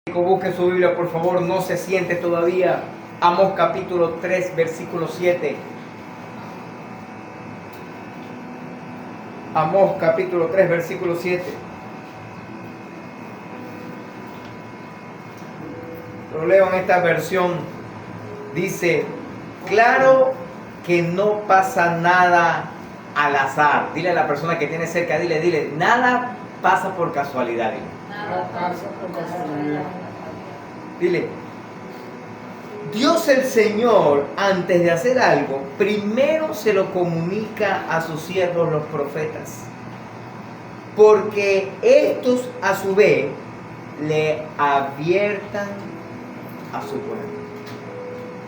Busque su Biblia, por favor, no se siente todavía. Amós capítulo 3, versículo 7. Amós capítulo 3, versículo 7. Lo leo en esta versión. Dice: claro que no pasa nada al azar. Dile a la persona que tiene cerca, dile, nada pasa por casualidad. Nada pasa por casualidad. Dile, Dios el Señor, antes de hacer algo, primero se lo comunica a sus siervos los profetas, porque estos a su vez le adviertan a su pueblo.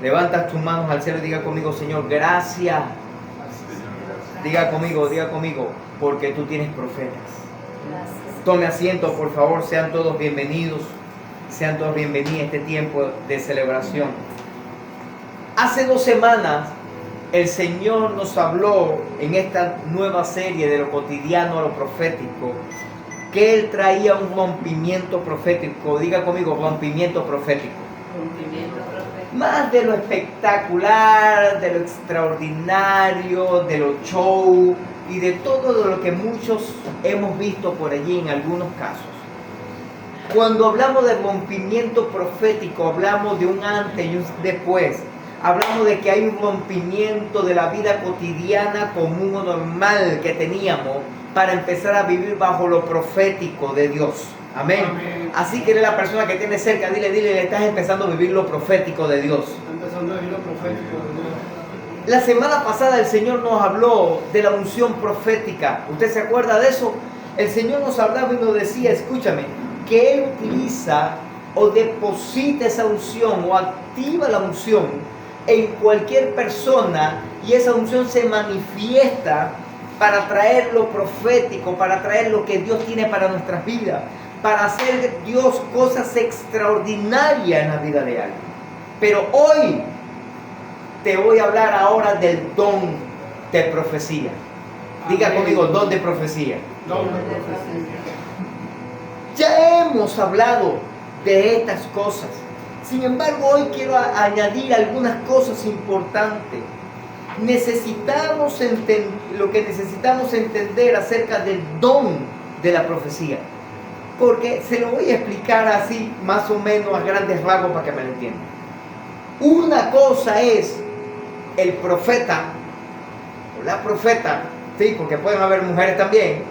Levanta tus manos al cielo y diga conmigo: Señor, gracias. Diga conmigo, porque tú tienes profetas. Tome asiento, por favor, sean todos bienvenidos. Sean todos bienvenidos a este tiempo de celebración. Hace 2 semanas el Señor nos habló en esta nueva serie de lo cotidiano a lo profético, que Él traía un rompimiento profético. Diga conmigo, rompimiento profético. Más de lo espectacular, de lo extraordinario, de lo show y de todo lo que muchos hemos visto por allí en algunos casos. Cuando hablamos de rompimiento profético, hablamos de un antes y un después. Hablamos de que hay un rompimiento de la vida cotidiana común o normal que teníamos para empezar a vivir bajo lo profético de Dios. Amén. Amén. Así que la persona que tiene cerca, dile, estás empezando a vivir lo profético de Dios. Empezando a vivir lo profético de Dios. La semana pasada el Señor nos habló de la unción profética. ¿Usted se acuerda de eso? El Señor nos hablaba y nos decía, escúchame, que Él utiliza o deposita esa unción o activa la unción en cualquier persona, y esa unción se manifiesta para traer lo profético, para traer lo que Dios tiene para nuestras vidas, para hacer Dios cosas extraordinarias en la vida de alguien. Pero hoy te voy a hablar ahora del don de profecía. Diga Amén. conmigo, don de profecía. Don de profecía. Ya hemos hablado de estas cosas. Sin embargo, hoy quiero añadir algunas cosas importantes. Lo que necesitamos entender acerca del don de la profecía. Porque se lo voy a explicar así, más o menos a grandes rasgos, para que me lo entiendan. Una cosa es el profeta, o la profeta, sí, porque pueden haber mujeres también.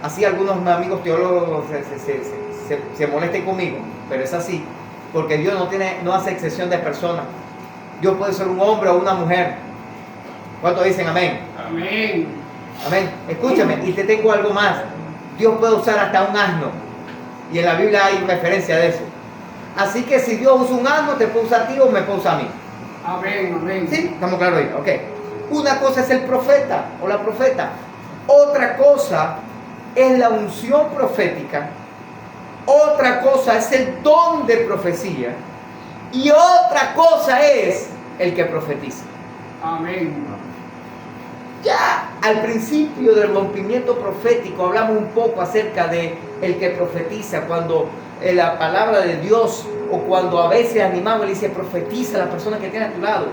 Así algunos amigos teólogos se molesten conmigo, pero es así, porque Dios no hace excepción de personas. Dios puede ser un hombre o una mujer. ¿Cuántos dicen amén? Amén. Amén. Escúchame, y te tengo algo más. Dios puede usar hasta un asno, y en la Biblia hay referencia de eso. Así que si Dios usa un asno, te puede usar a ti o me puede usar a mí. Amén, amén. ¿Sí? ¿Estamos claros ahí? Ok. Una cosa es el profeta o la profeta. Otra cosa es la unción profética. Otra cosa es el don de profecía. Y otra cosa es el que profetiza. Amén. Ya al principio del rompimiento profético hablamos un poco acerca de el que profetiza, cuando la palabra de Dios, o cuando a veces animamos y le dice profetiza a la persona que tiene a tu lado.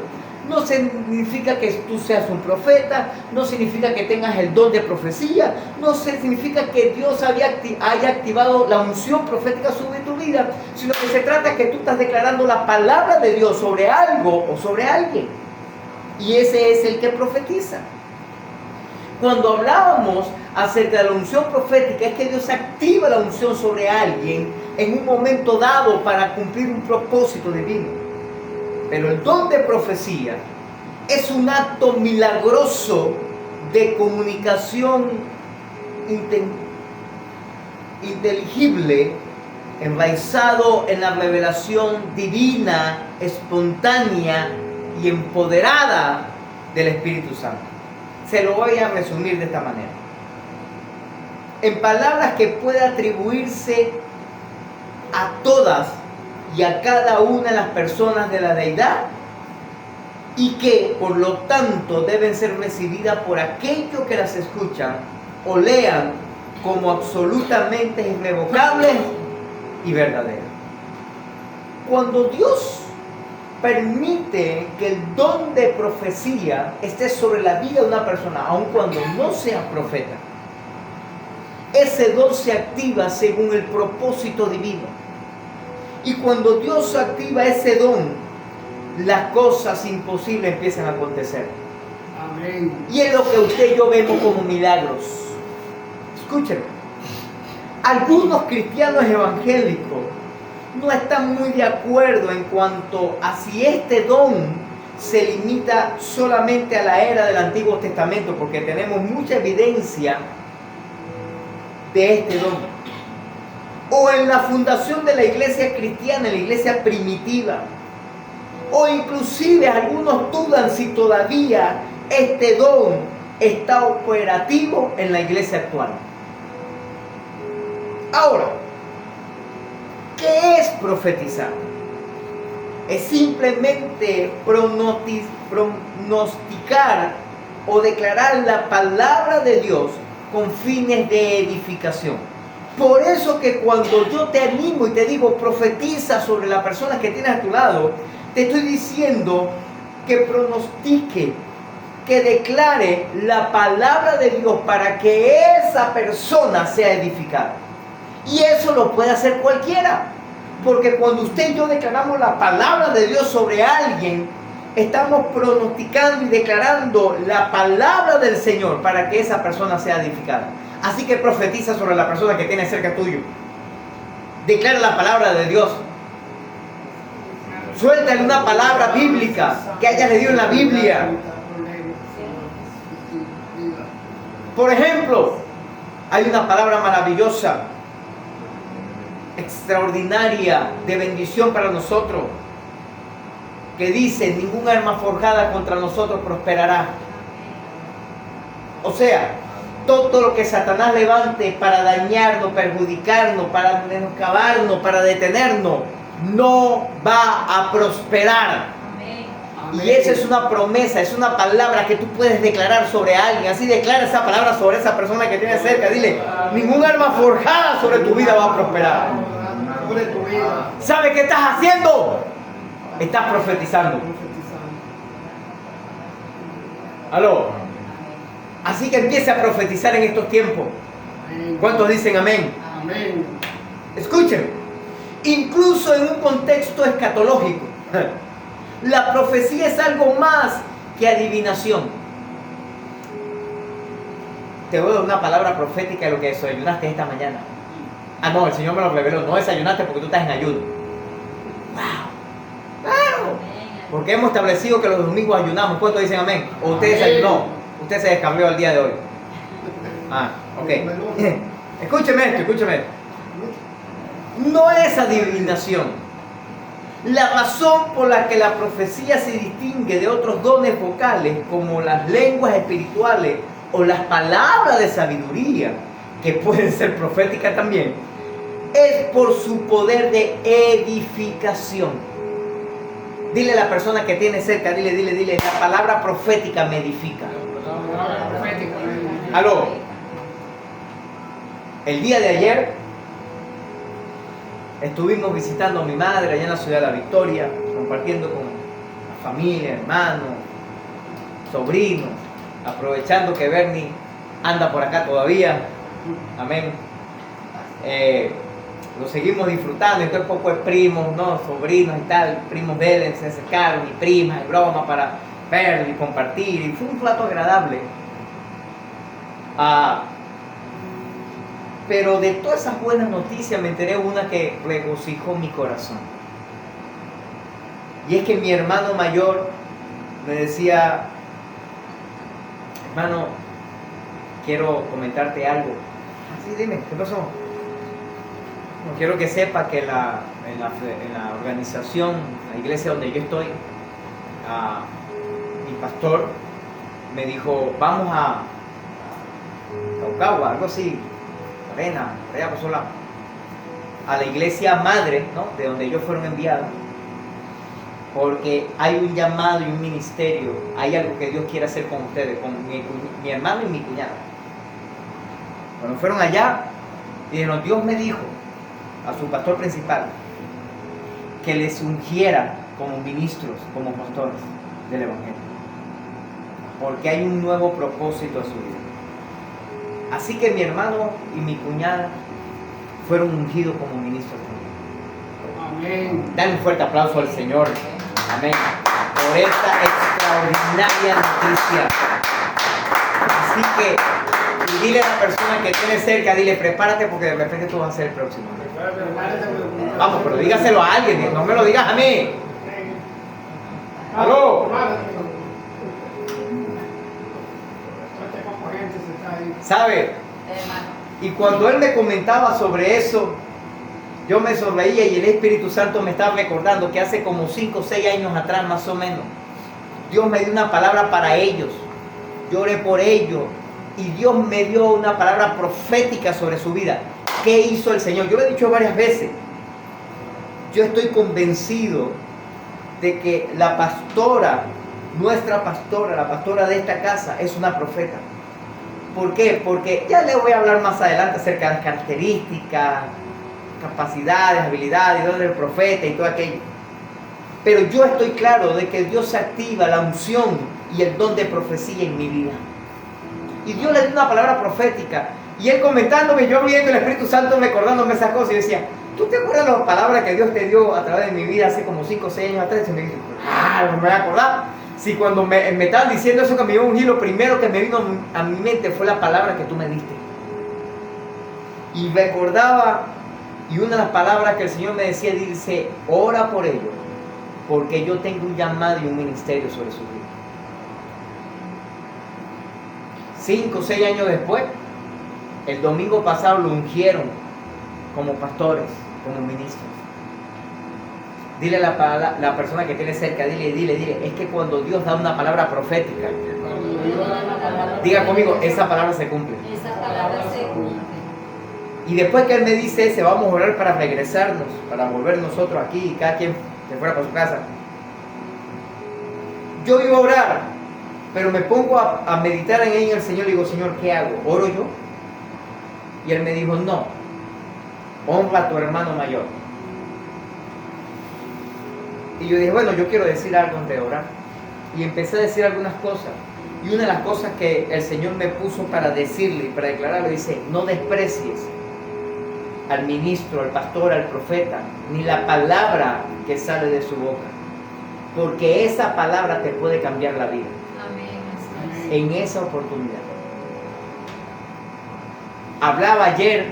No significa que tú seas un profeta, no significa que tengas el don de profecía, no significa que Dios haya activado la unción profética sobre tu vida, sino que se trata que tú estás declarando la palabra de Dios sobre algo o sobre alguien. Y ese es el que profetiza. Cuando hablábamos acerca de la unción profética, es que Dios activa la unción sobre alguien en un momento dado para cumplir un propósito divino. Pero el don de profecía es un acto milagroso de comunicación inteligible, enraizado en la revelación divina, espontánea y empoderada del Espíritu Santo. Se lo voy a resumir de esta manera. En palabras que pueda atribuirse a todas y a cada una de las personas de la deidad, y que por lo tanto deben ser recibidas por aquellos que las escuchan o lean como absolutamente irrevocables y verdaderas. cuando Dios permite que el don de profecía esté sobre la vida de una persona, aun cuando no sea profeta, ese don se activa según el propósito divino. Y cuando Dios activa ese don, las cosas imposibles empiezan a acontecer. Amén. Y es lo que usted y yo vemos como milagros. Escúchenme. Algunos cristianos evangélicos no están muy de acuerdo en cuanto a si este don se limita solamente a la era del Antiguo Testamento, porque tenemos mucha evidencia de este don, o en la fundación de la iglesia cristiana, la iglesia primitiva, o inclusive algunos dudan si todavía este don está operativo en la iglesia actual. Ahora, ¿qué es profetizar? Es simplemente pronosticar o declarar la palabra de Dios con fines de edificación. Por eso que cuando yo te animo y te digo profetiza sobre la persona que tienes a tu lado, te estoy diciendo que pronostique, que declare la palabra de Dios para que esa persona sea edificada. Y eso lo puede hacer cualquiera, porque cuando usted y yo declaramos la palabra de Dios sobre alguien, estamos pronosticando y declarando la palabra del Señor para que esa persona sea edificada. Así que profetiza sobre la persona que tiene cerca tuyo. Declara la palabra de Dios. Suéltale una palabra bíblica que hayas leído en la Biblia. Por ejemplo, hay una palabra maravillosa, extraordinaria, de bendición para nosotros, que dice: ningún arma forjada contra nosotros prosperará. O sea, todo lo que Satanás levante para dañarnos, perjudicarnos, para menoscabarnos, para detenernos, no va a prosperar. Amén. Y esa es una promesa, es una palabra que tú puedes declarar sobre alguien. Así declara esa palabra sobre esa persona que tienes cerca. Dile: ningún arma forjada sobre tu vida va a prosperar. Sobre tu vida. ¿Sabes qué estás haciendo? Estás profetizando. ¿Aló? Así que empieza a profetizar en estos tiempos. ¿Cuántos dicen amén? Amén. Escuchen, incluso en un contexto escatológico, la profecía es algo más que adivinación. Te voy a dar una palabra profética de lo que desayunaste esta mañana. Ah, no, el Señor me lo reveló. No desayunaste porque tú estás en ayuno. ¡Wow! ¡Claro! Porque hemos establecido que los domingos ayunamos. ¿Cuántos dicen amén? ¿O usted desayunó? Usted se descambió el día de hoy. Ah, ok. Escúcheme esto. No es adivinación. La razón por la que la profecía se distingue de otros dones vocales, como las lenguas espirituales o las palabras de sabiduría, que pueden ser proféticas también, es por su poder de edificación. Dile a la persona que tiene cerca, dile, la palabra profética me edifica. Aló. El día de ayer estuvimos visitando a mi madre allá en la ciudad de La Victoria, compartiendo con la familia, hermanos, sobrinos, aprovechando que Bernie anda por acá todavía. Amén. Lo seguimos disfrutando. Entonces poco de primos, ¿no? Sobrinos y tal, primos de él se acercaron, y primas, y broma para ver y compartir, y fue un plato agradable. Pero de todas esas buenas noticias me enteré una que regocijó mi corazón. Y es que mi hermano mayor me decía: hermano, quiero comentarte algo. Sí, dime, ¿qué pasó? No, quiero que sepa que en la organización, la iglesia donde yo estoy, mi pastor me dijo: vamos a Caucagua, algo así, Arena, por allá por Solá, a la iglesia madre, ¿no?, de donde ellos fueron enviados, porque hay un llamado y un ministerio, hay algo que Dios quiere hacer con ustedes, con mi hermano y mi cuñada. Cuando fueron allá, dijeron: Dios me dijo a su pastor principal que les ungiera como ministros, como pastores del Evangelio. Porque hay un nuevo propósito a su vida. Así que mi hermano y mi cuñada fueron ungidos como ministros también. Amén. Dale un fuerte aplauso al Señor. Amén. Por esta extraordinaria noticia. Así que, y dile a la persona que tiene cerca, dile, prepárate porque de repente tú vas a ser el próximo. Vamos, pero dígaselo a alguien, no me lo digas a mí. ¡Aló! ¿Sabe? Y cuando él me comentaba sobre eso, yo me sonreía y el Espíritu Santo me estaba recordando que hace como 5 o 6 años atrás más o menos, Dios me dio una palabra para ellos. Yo oré por ellos y Dios me dio una palabra profética sobre su vida. ¿Qué hizo el Señor? Yo lo he dicho varias veces. Yo estoy convencido de que la pastora, nuestra pastora, la pastora de esta casa, es una profeta. ¿Por qué? Porque ya le voy a hablar más adelante acerca de las características, capacidades, habilidades, don del profeta y todo aquello. Pero yo estoy claro de que Dios activa la unción y el don de profecía en mi vida. Y Dios le dio una palabra profética. Y él comentándome, yo viendo el Espíritu Santo recordándome esas cosas y decía, ¿tú te acuerdas de las palabras que Dios te dio a través de mi vida hace como 5 o 6 años atrás? Y me dijo, no me voy a acordar. Si cuando me estaban diciendo eso que me iba a ungir, lo primero que me vino a mi mente fue la palabra que tú me diste. Y recordaba, y una de las palabras que el Señor me decía, dice, ora por ellos, porque yo tengo un llamado y un ministerio sobre su vida. 5 o 6 años después, el domingo pasado lo ungieron como pastores, como ministros. Dile a la persona que tiene cerca, dile, es que cuando Dios da una palabra profética, diga conmigo, esa palabra se cumple. Esa palabra se cumple. Y después que Él me dice ese, vamos a orar para regresarnos, para volver nosotros aquí y cada quien se fuera para su casa. Yo iba a orar, pero me pongo a meditar en el Señor y digo, Señor, ¿qué hago? ¿Oro yo? Y Él me dijo, no, honra a tu hermano mayor. Y yo dije, bueno, yo quiero decir algo antes de orar. Y empecé a decir algunas cosas. Y una de las cosas que el Señor me puso para decirle y para declararle, dice, no desprecies al ministro, al pastor, al profeta, ni la palabra que sale de su boca. Porque esa palabra te puede cambiar la vida. Amén. En esa oportunidad. Hablaba ayer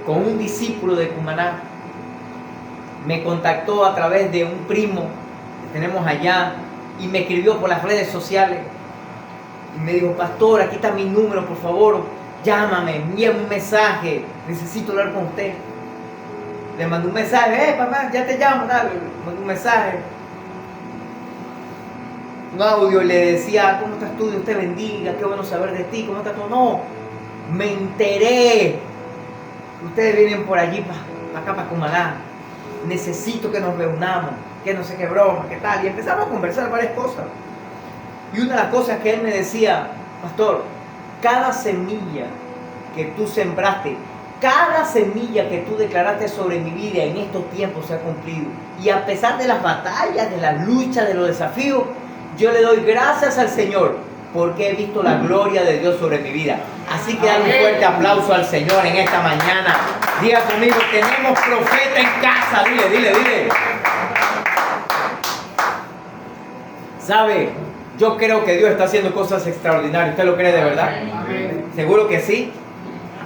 con un discípulo de Cumaná. Me contactó a través de un primo que tenemos allá y me escribió por las redes sociales y me dijo, pastor, aquí está mi número, por favor, llámame, envíame un mensaje, necesito hablar con usted. Le mandé un mensaje, papá, ya te llamo, dale. Le mandé un mensaje, un audio, le decía, ¿cómo estás tú? Dios te bendiga, qué bueno saber de ti, ¿cómo estás tú? No, me enteré que ustedes vienen por allí para acá, para Cumaná. Necesito que nos reunamos, que no sé qué broma, qué tal. Y empezamos a conversar varias cosas. Y una de las cosas que él me decía, pastor, cada semilla que tú sembraste, cada semilla que tú declaraste sobre mi vida en estos tiempos se ha cumplido. Y a pesar de las batallas, de las luchas, de los desafíos, yo le doy gracias al Señor porque he visto la gloria de Dios sobre mi vida. Así que dale un fuerte aplauso al Señor en esta mañana. Diga conmigo, tenemos profeta en casa. Dile. ¿Sabe? Yo creo que Dios está haciendo cosas extraordinarias. ¿Usted lo cree de verdad? Amén. ¿Seguro que sí?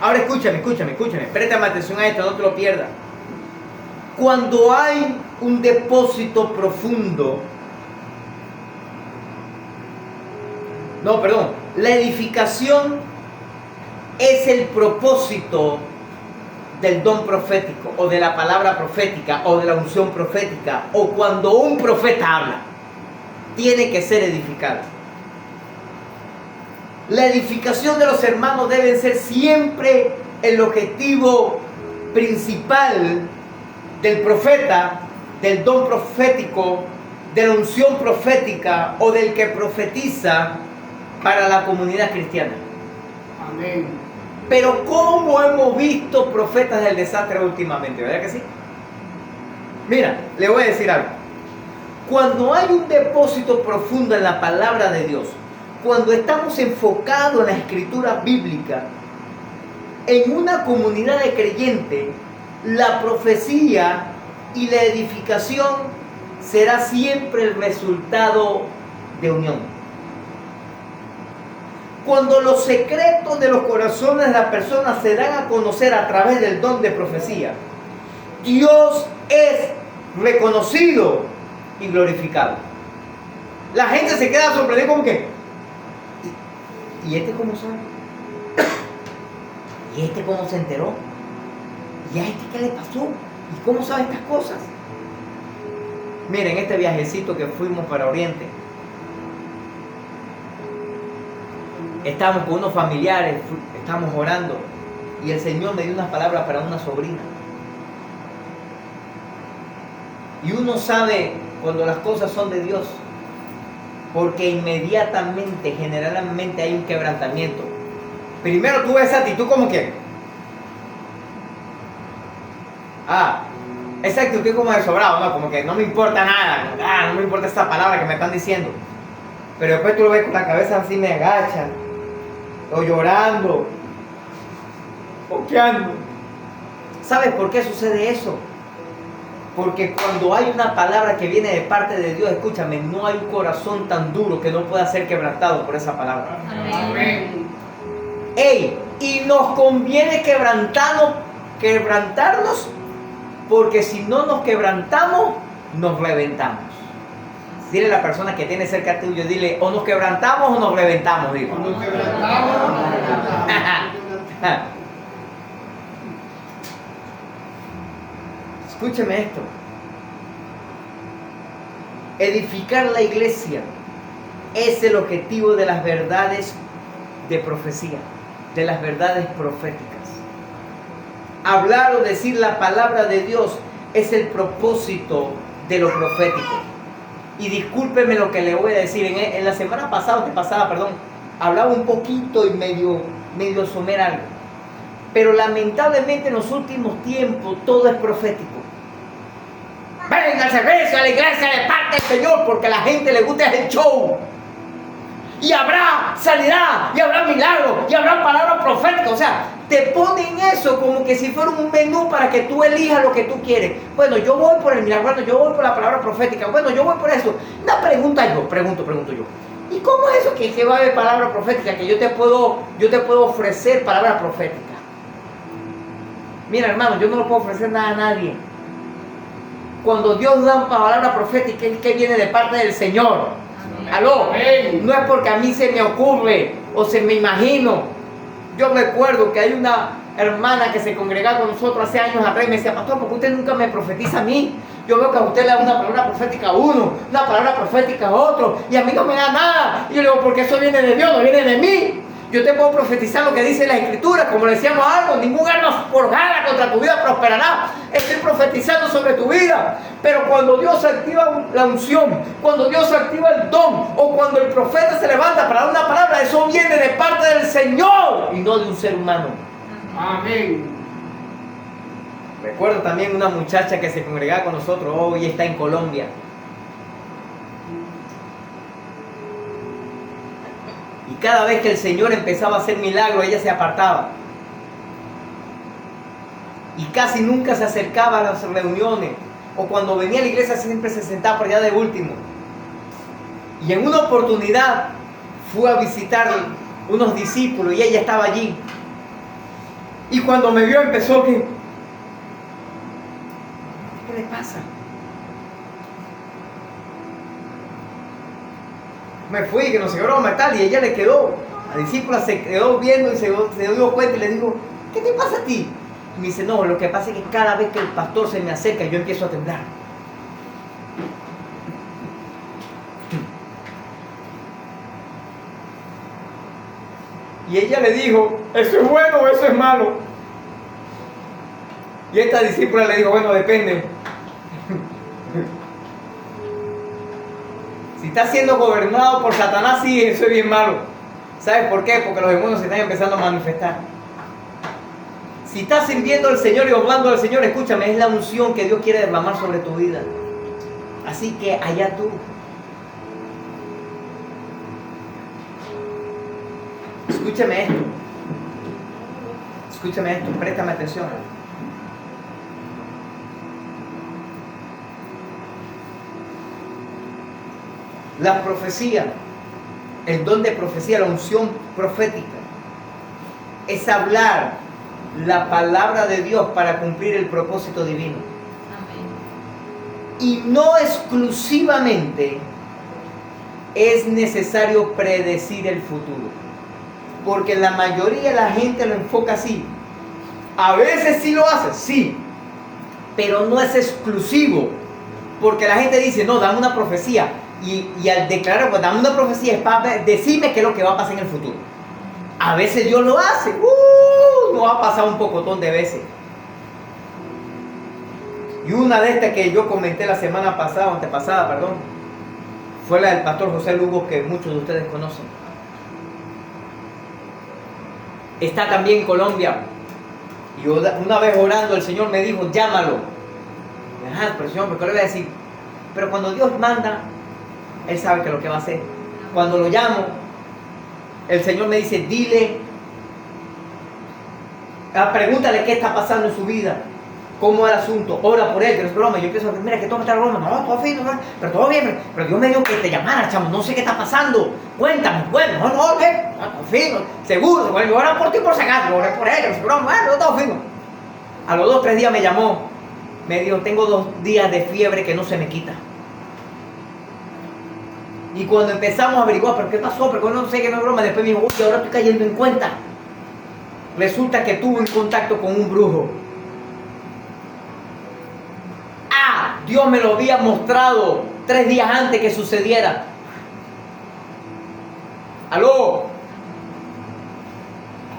Ahora escúchame. Préstame atención a esto, no te lo pierdas. Cuando hay un depósito profundo, la edificación es el propósito del don profético o de la palabra profética o de la unción profética, o cuando un profeta habla, tiene que ser edificado. La edificación de los hermanos debe ser siempre el objetivo principal del profeta, del don profético, de la unción profética o del que profetiza para la comunidad cristiana. Amén. Pero ¿cómo hemos visto profetas del desastre últimamente? ¿Verdad que sí? Mira, le voy a decir algo. Cuando hay un depósito profundo en la palabra de Dios, cuando estamos enfocados en la escritura bíblica, en una comunidad de creyentes, la profecía y la edificación será siempre el resultado de unión. Cuando los secretos de los corazones de las personas se dan a conocer a través del don de profecía, Dios es reconocido y glorificado. La gente se queda sorprendida como que, ¿y este cómo sabe? ¿Y este cómo se enteró? ¿Y a este qué le pasó? ¿Y cómo sabe estas cosas? Miren, este viajecito que fuimos para Oriente, estábamos con unos familiares, estábamos orando, y el Señor me dio unas palabras para una sobrina. Y uno sabe cuando las cosas son de Dios, porque inmediatamente, generalmente hay un quebrantamiento. Primero tú ves esa actitud como que, esa actitud como de sobrado, ¿no? Como que no me importa nada, no me importa esta palabra que me están diciendo. Pero después tú lo ves con la cabeza así me agacha, o llorando, boqueando. ¿Sabes por qué sucede eso? Porque cuando hay una palabra que viene de parte de Dios, escúchame, no hay un corazón tan duro que no pueda ser quebrantado por esa palabra. Amén. ¡Ey! Y nos conviene quebrantarnos, porque si no nos quebrantamos, nos reventamos. Dile a la persona que tiene cerca tuyo, dile, o nos quebrantamos o nos reventamos. Dile. Nos quebrantamos, nos reventamos. Escúcheme esto. Edificar la iglesia es el objetivo de las verdades de profecía, de las verdades proféticas. Hablar o decir la palabra de Dios es el propósito de lo profético. Y discúlpeme lo que le voy a decir. En la semana pasada, hablaba un poquito y medio somera algo. Pero lamentablemente en los últimos tiempos todo es profético. Venga al servicio, a la iglesia de parte del Señor, porque a la gente le gusta el show. Y habrá sanidad, y habrá milagros, y habrá palabras proféticas. O sea, te ponen eso como que si fuera un menú para que tú elijas lo que tú quieres. Bueno, yo voy por el milagro, bueno, yo voy por la palabra profética, bueno, yo voy por eso. Una pregunta yo, pregunto yo. ¿Y cómo es eso que va a haber palabra profética? Que yo te puedo ofrecer palabra profética. Mira, hermano, yo no le puedo ofrecer nada a nadie. Cuando Dios da una palabra profética es que viene de parte del Señor. Aló, no es porque a mí se me ocurre o se me imagino. Yo recuerdo que hay una hermana que se congregaba con nosotros hace años atrás y me decía, pastor, ¿por qué usted nunca me profetiza a mí? Yo veo que a usted le da una palabra profética a uno, una palabra profética a otro, y a mí no me da nada. Y yo le digo, porque eso viene de Dios, no viene de mí. Yo te puedo profetizar lo que dice la Escritura, como le decíamos algo, ningún arma forjada contra tu vida prosperará. Estoy profetizando sobre tu vida. Pero cuando Dios activa la unción, cuando Dios activa el don, o cuando el profeta se levanta para dar una palabra, eso viene de parte del Señor y no de un ser humano. Amén. Recuerdo también una muchacha que se congregaba con nosotros, hoy está en Colombia. Y cada vez que el Señor empezaba a hacer milagros, ella se apartaba. Y casi nunca se acercaba a las reuniones. O cuando venía a la iglesia siempre se sentaba por allá de último. Y en una oportunidad fue a visitar unos discípulos y ella estaba allí. Y cuando me vio empezó que... ¿Qué le pasa? Me fui, que no se broma tal, y ella le quedó, la discípula se quedó viendo y se dio cuenta y le digo, ¿qué te pasa a ti? Y me dice, no, lo que pasa es que cada vez que el pastor se me acerca yo empiezo a temblar. Y ella le dijo, ¿eso es bueno o eso es malo? Y esta discípula le dijo, bueno, depende. Si está siendo gobernado por Satanás, sí, eso es bien malo. ¿Sabes por qué? Porque los demonios se están empezando a manifestar. Si estás sirviendo al Señor y honrando al Señor, escúchame, es la unción que Dios quiere derramar sobre tu vida. Así que allá tú. Escúchame esto. Escúchame esto, préstame atención. La profecía, el don de profecía, la unción profética, es hablar la palabra de Dios para cumplir el propósito divino. Amén. Y no exclusivamente es necesario predecir el futuro. Porque la mayoría de la gente lo enfoca así. A veces sí lo hace, sí. Pero no es exclusivo. Porque la gente dice, no, dame una profecía. Y al declarar, pues dame una profecía es para decirme qué es lo que va a pasar en el futuro. A veces Dios lo hace. No ha pasado un pocotón de veces. Y una de estas que yo comenté la semana pasada, antepasada, perdón, fue la del pastor José Lugo, que muchos de ustedes conocen. Está también en Colombia. Y una vez orando, el Señor me dijo, llámalo. Ajá, pero Señor, ¿por qué le voy a decir? Pero cuando Dios manda, Él sabe que lo que va a hacer. Cuando lo llamo, el Señor me dice, dile, pregúntale qué está pasando en su vida, cómo es el asunto, ora por él, que no es broma. Yo empiezo a decir, mira, que todo me está broma, no, todo fino, pero todo bien, pero Dios me dijo que te llamara, chamo, no sé qué está pasando, cuéntame, bueno, no, todo fino, seguro, bueno, yo oro por ti por si acaso, oré por él, no es broma, bueno, todo fino. A los 2 o 3 días me llamó, me dijo, tengo 2 días de fiebre que no se me quita. Y cuando empezamos a averiguar, ¿pero qué pasó? Pero no sé qué no es broma. Después me dijo, uy, ahora estoy cayendo en cuenta. Resulta que tuvo un contacto con un brujo. Dios me lo había mostrado 3 días antes que sucediera. ¿Aló?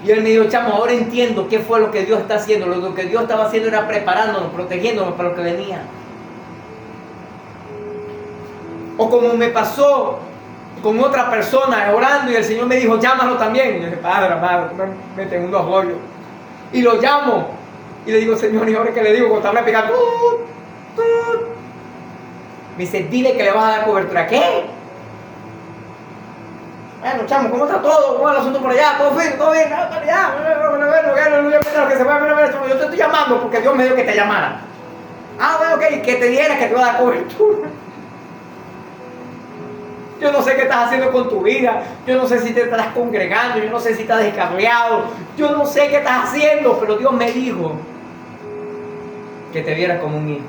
Y él me dijo, chamo, ahora entiendo qué fue lo que Dios está haciendo. Lo que Dios estaba haciendo era preparándonos, protegiéndonos para lo que venía. O como me pasó con otra persona orando y el Señor me dijo, llámalo también. Y yo dije, padre, amado, me meten unos rollos. Y lo llamo y le digo, Señor, ¿y ahora qué le digo? Cuando está pegando, me dice, dile que le vas a dar cobertura. ¿Qué? Bueno, chamo, ¿cómo está todo? ¿Cómo va el asunto por allá? ¿Todo bien? ¿Todo bien? Yo te estoy llamando porque Dios me dijo que te llamara. Bueno, ok, que te diera que te va a dar cobertura. Yo no sé qué estás haciendo con tu vida. Yo no sé si te estás congregando. Yo no sé si estás descarriado. Yo no sé qué estás haciendo. Pero Dios me dijo que te vieras como un hijo.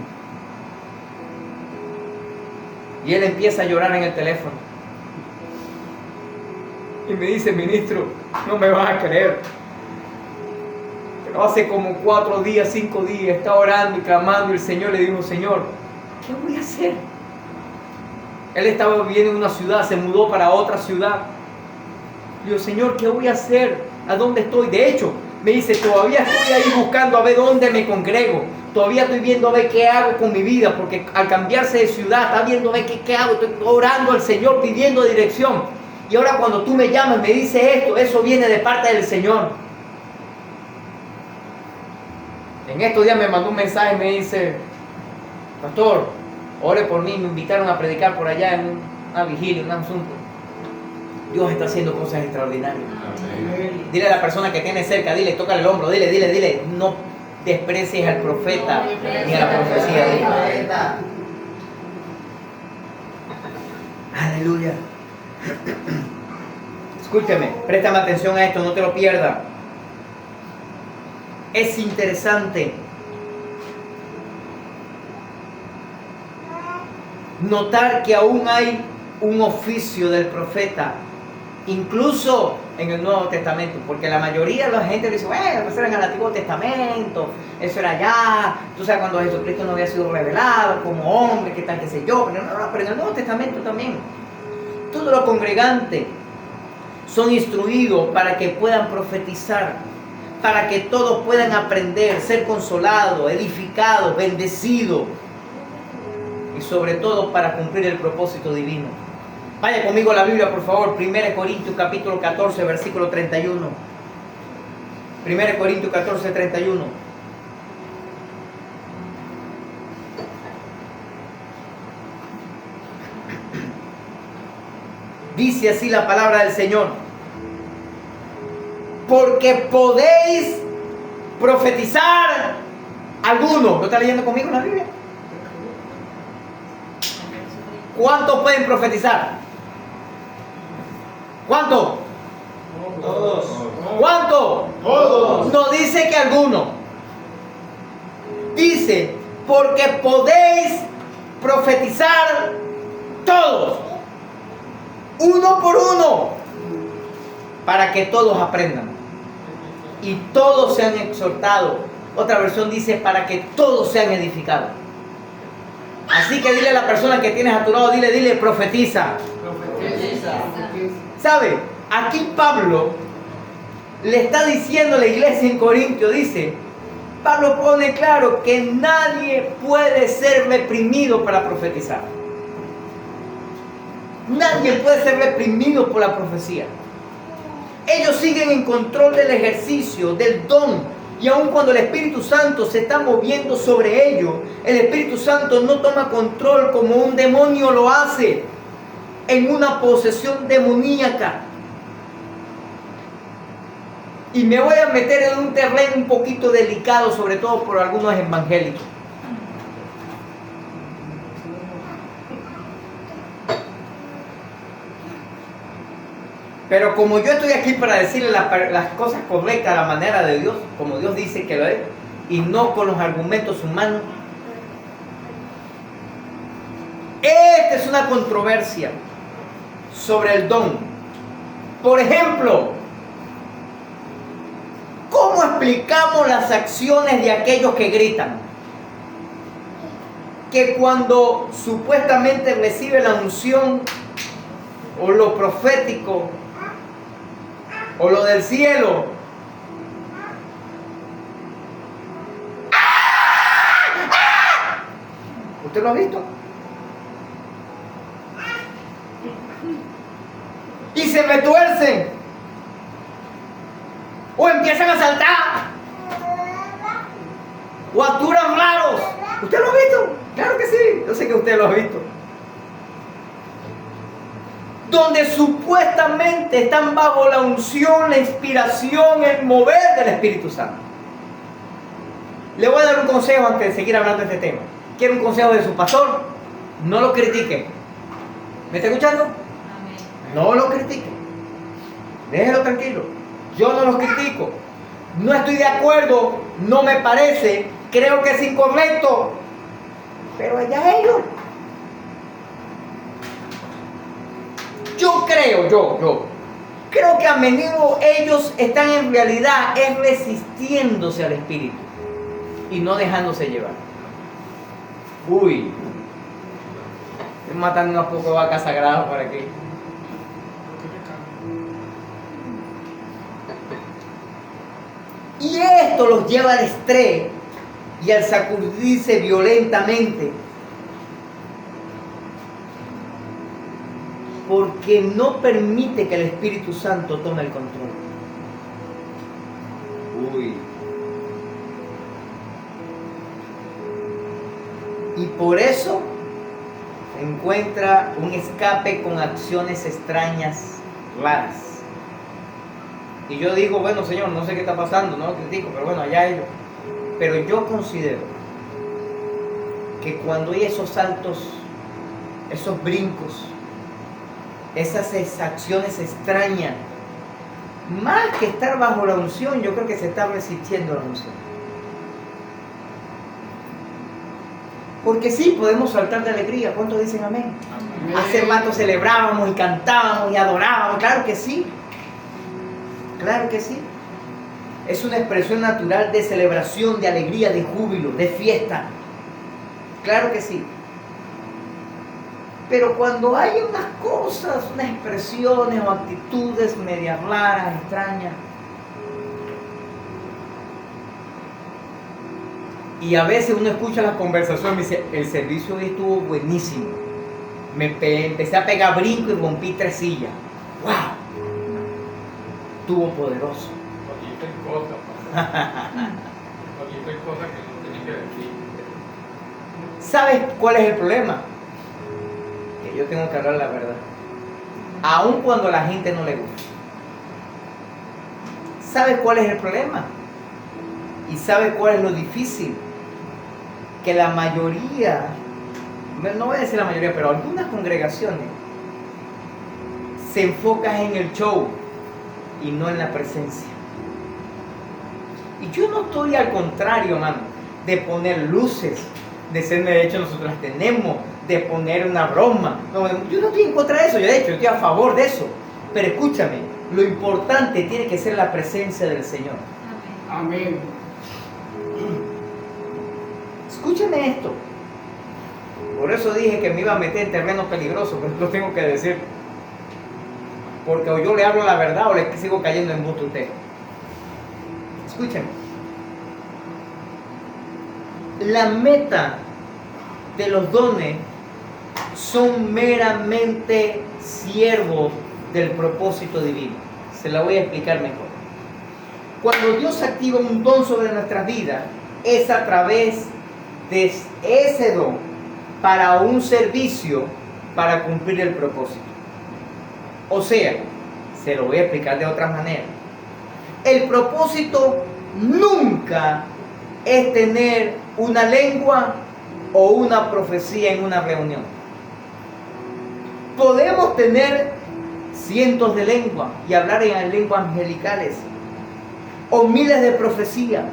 Y él empieza a llorar en el teléfono. Y me dice, ministro, no me vas a creer. Pero hace como 4 días, 5 días, está orando y clamando. Y el Señor le dijo, Señor, ¿qué voy a hacer? Él estaba viviendo en una ciudad, se mudó para otra ciudad. Le digo, Señor, ¿qué voy a hacer? ¿A dónde estoy? De hecho, me dice, todavía estoy ahí buscando a ver dónde me congrego. Todavía estoy viendo a ver qué hago con mi vida, porque al cambiarse de ciudad, está viendo a ver qué hago. Estoy orando al Señor, pidiendo dirección. Y ahora cuando tú me llamas, me dices esto, eso viene de parte del Señor. En estos días me mandó un mensaje y me dice, pastor, ore por mí, me invitaron a predicar por allá en una vigilia, un asunto. Dios está haciendo cosas extraordinarias. Amén. Dile a la persona que tiene cerca, dile, tócale el hombro, dile, no desprecies al profeta ni a la profecía. Aleluya. Escúchame, préstame atención a esto, no te lo pierdas. Es interesante notar que aún hay un oficio del profeta, incluso en el Nuevo Testamento, porque la mayoría de la gente dice, bueno, eso era en el Antiguo Testamento, eso era allá, tú sabes cuando Jesucristo no había sido revelado como hombre, qué tal, qué sé yo, pero en el Nuevo Testamento también. Todos los congregantes son instruidos para que puedan profetizar, para que todos puedan aprender, ser consolados, edificados, bendecidos, y sobre todo para cumplir el propósito divino. Vaya conmigo a la Biblia, por favor. 1 Corintios capítulo 14, versículo 31. 1 Corintios 14, 31. Dice así la palabra del Señor: porque podéis profetizar algunos. ¿Lo está leyendo conmigo en la Biblia? ¿Cuántos pueden profetizar? ¿Cuántos? Todos. ¿Cuántos? Todos. No dice que algunos. Dice, porque podéis profetizar todos, uno por uno, para que todos aprendan y todos sean exhortados. Otra versión dice, para que todos sean edificados. Así que dile a la persona que tienes a tu lado, dile, profetiza. Profetiza. ¿Sabe? Aquí Pablo le está diciendo a la iglesia en Corintio, dice, Pablo pone claro que nadie puede ser reprimido para profetizar. Nadie puede ser reprimido por la profecía. Ellos siguen en control del ejercicio, del don. Y aun cuando el Espíritu Santo se está moviendo sobre ellos, el Espíritu Santo no toma control como un demonio lo hace en una posesión demoníaca. Y me voy a meter en un terreno un poquito delicado, sobre todo por algunos evangélicos. Pero como yo estoy aquí para decirle las cosas correctas a la manera de Dios, como Dios dice que lo es, y no con los argumentos humanos, esta es una controversia sobre el don. Por ejemplo, ¿cómo explicamos las acciones de aquellos que gritan? Que cuando supuestamente recibe la unción o lo profético o lo del cielo, ¿usted lo ha visto? Y se retuercen o empiezan a saltar o actúan raros. ¿Usted lo ha visto? Claro que sí, yo sé que usted lo ha visto. Donde supuestamente están bajo la unción, la inspiración, el mover del Espíritu Santo. Le voy a dar un consejo antes de seguir hablando de este tema. ¿Quiere un consejo de su pastor? No lo critique. ¿Me está escuchando? Amén. No lo critique. Déjelo tranquilo. Yo no los critico. No estoy de acuerdo, no me parece, creo que es incorrecto. Pero allá ellos. Yo creo que a menudo ellos están en realidad resistiéndose al Espíritu y no dejándose llevar. Uy, estoy matando unos pocos vacas sagradas por aquí. Y esto los lleva al estrés y al sacudirse violentamente, porque no permite que el Espíritu Santo tome el control. Uy. Y por eso encuentra un escape con acciones extrañas, raras. Y yo digo, bueno, Señor, no sé qué está pasando, no lo critico, pero bueno, allá ellos. Pero yo considero que cuando hay esos saltos, esos brincos, esas acciones extrañas, más que estar bajo la unción, yo creo que se está resistiendo a la unción. Porque sí, podemos saltar de alegría. ¿Cuántos dicen amén? Amén. Hace rato celebrábamos y cantábamos y adorábamos. Claro que sí. Claro que sí. Es una expresión natural de celebración, de alegría, de júbilo, de fiesta. Claro que sí. Pero cuando hay unas cosas, unas expresiones o actitudes medias raras, extrañas, y a veces uno escucha las conversaciones y dice, el servicio hoy estuvo buenísimo. Empecé a pegar brinco y rompí 3 sillas. ¡Wow! Estuvo poderoso. Cualquier cosa. Cualquier cosa que no tiene que decir. ¿Sabes cuál es el problema? Que yo tengo que hablar la verdad. Aun cuando a la gente no le gusta. ¿Sabes cuál es el problema? ¿Y sabes cuál es lo difícil? Que la mayoría, no voy a decir la mayoría, pero algunas congregaciones se enfocan en el show y no en la presencia. Y yo no estoy al contrario, hermano, de poner luces, de ser, de hecho nosotros las tenemos, de poner una broma. No, yo no estoy en contra de eso, yo de hecho estoy a favor de eso. Pero escúchame, lo importante tiene que ser la presencia del Señor. Amén. Escúchame esto. Por eso dije que me iba a meter en terreno peligroso, pero lo tengo que decir. Porque o yo le hablo la verdad o le sigo cayendo en busto a usted. Escúchame. La meta de los dones son meramente siervos del propósito divino. Se la voy a explicar mejor. Cuando Dios activa un don sobre nuestras vidas, es a través de ese don para un servicio para cumplir el propósito. O sea, se lo voy a explicar de otra manera. El propósito nunca es tener una lengua o una profecía en una reunión. Podemos tener cientos de lenguas y hablar en lenguas angelicales o miles de profecías,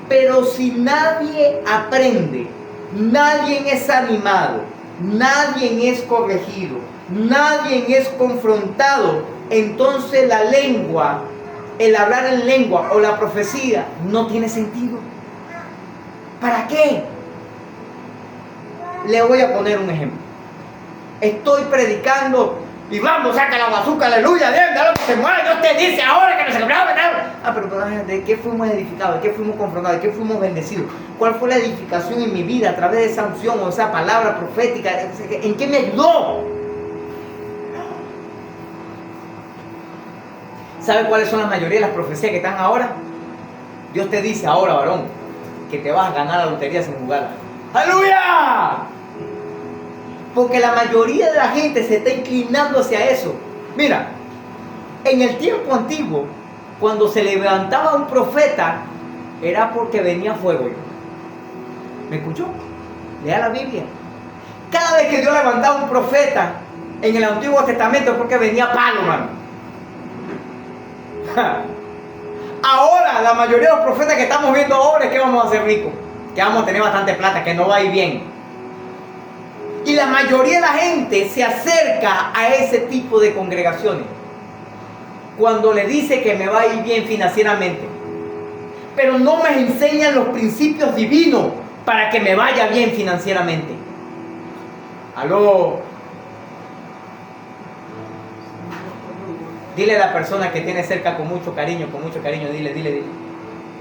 pero si nadie aprende, nadie es animado, nadie es corregido, nadie es confrontado, entonces la lengua, el hablar en lengua o la profecía no tiene sentido. ¿Para qué? Le voy a poner un ejemplo. Estoy predicando y vamos, saca la bazooka, aleluya, Dios, lo que se muere, Dios te dice ahora que no se graba nada. Pero ¿de qué fuimos edificados? ¿De qué fuimos confrontados? ¿De qué fuimos bendecidos? ¿Cuál fue la edificación en mi vida a través de esa unción o esa palabra profética? ¿En qué me ayudó? ¿Sabe cuáles son la mayoría de las profecías que están ahora? Dios te dice ahora, varón, que te vas a ganar la lotería sin jugarla. ¡Aleluya! Porque la mayoría de la gente se está inclinando hacia eso. Mira, en el tiempo antiguo, cuando se levantaba un profeta, era porque venía fuego. ¿Me escuchó? Lea la Biblia. Cada vez que Dios levantaba un profeta en el Antiguo Testamento es porque venía palo, hermano. Ahora, la mayoría de los profetas que estamos viendo ahora es que vamos a ser ricos, que vamos a tener bastante plata, que no va a ir bien. Y la mayoría de la gente se acerca a ese tipo de congregaciones cuando le dice que me va a ir bien financieramente, pero no me enseñan los principios divinos para que me vaya bien financieramente. Aló. Dile a la persona que tiene cerca con mucho cariño, dile.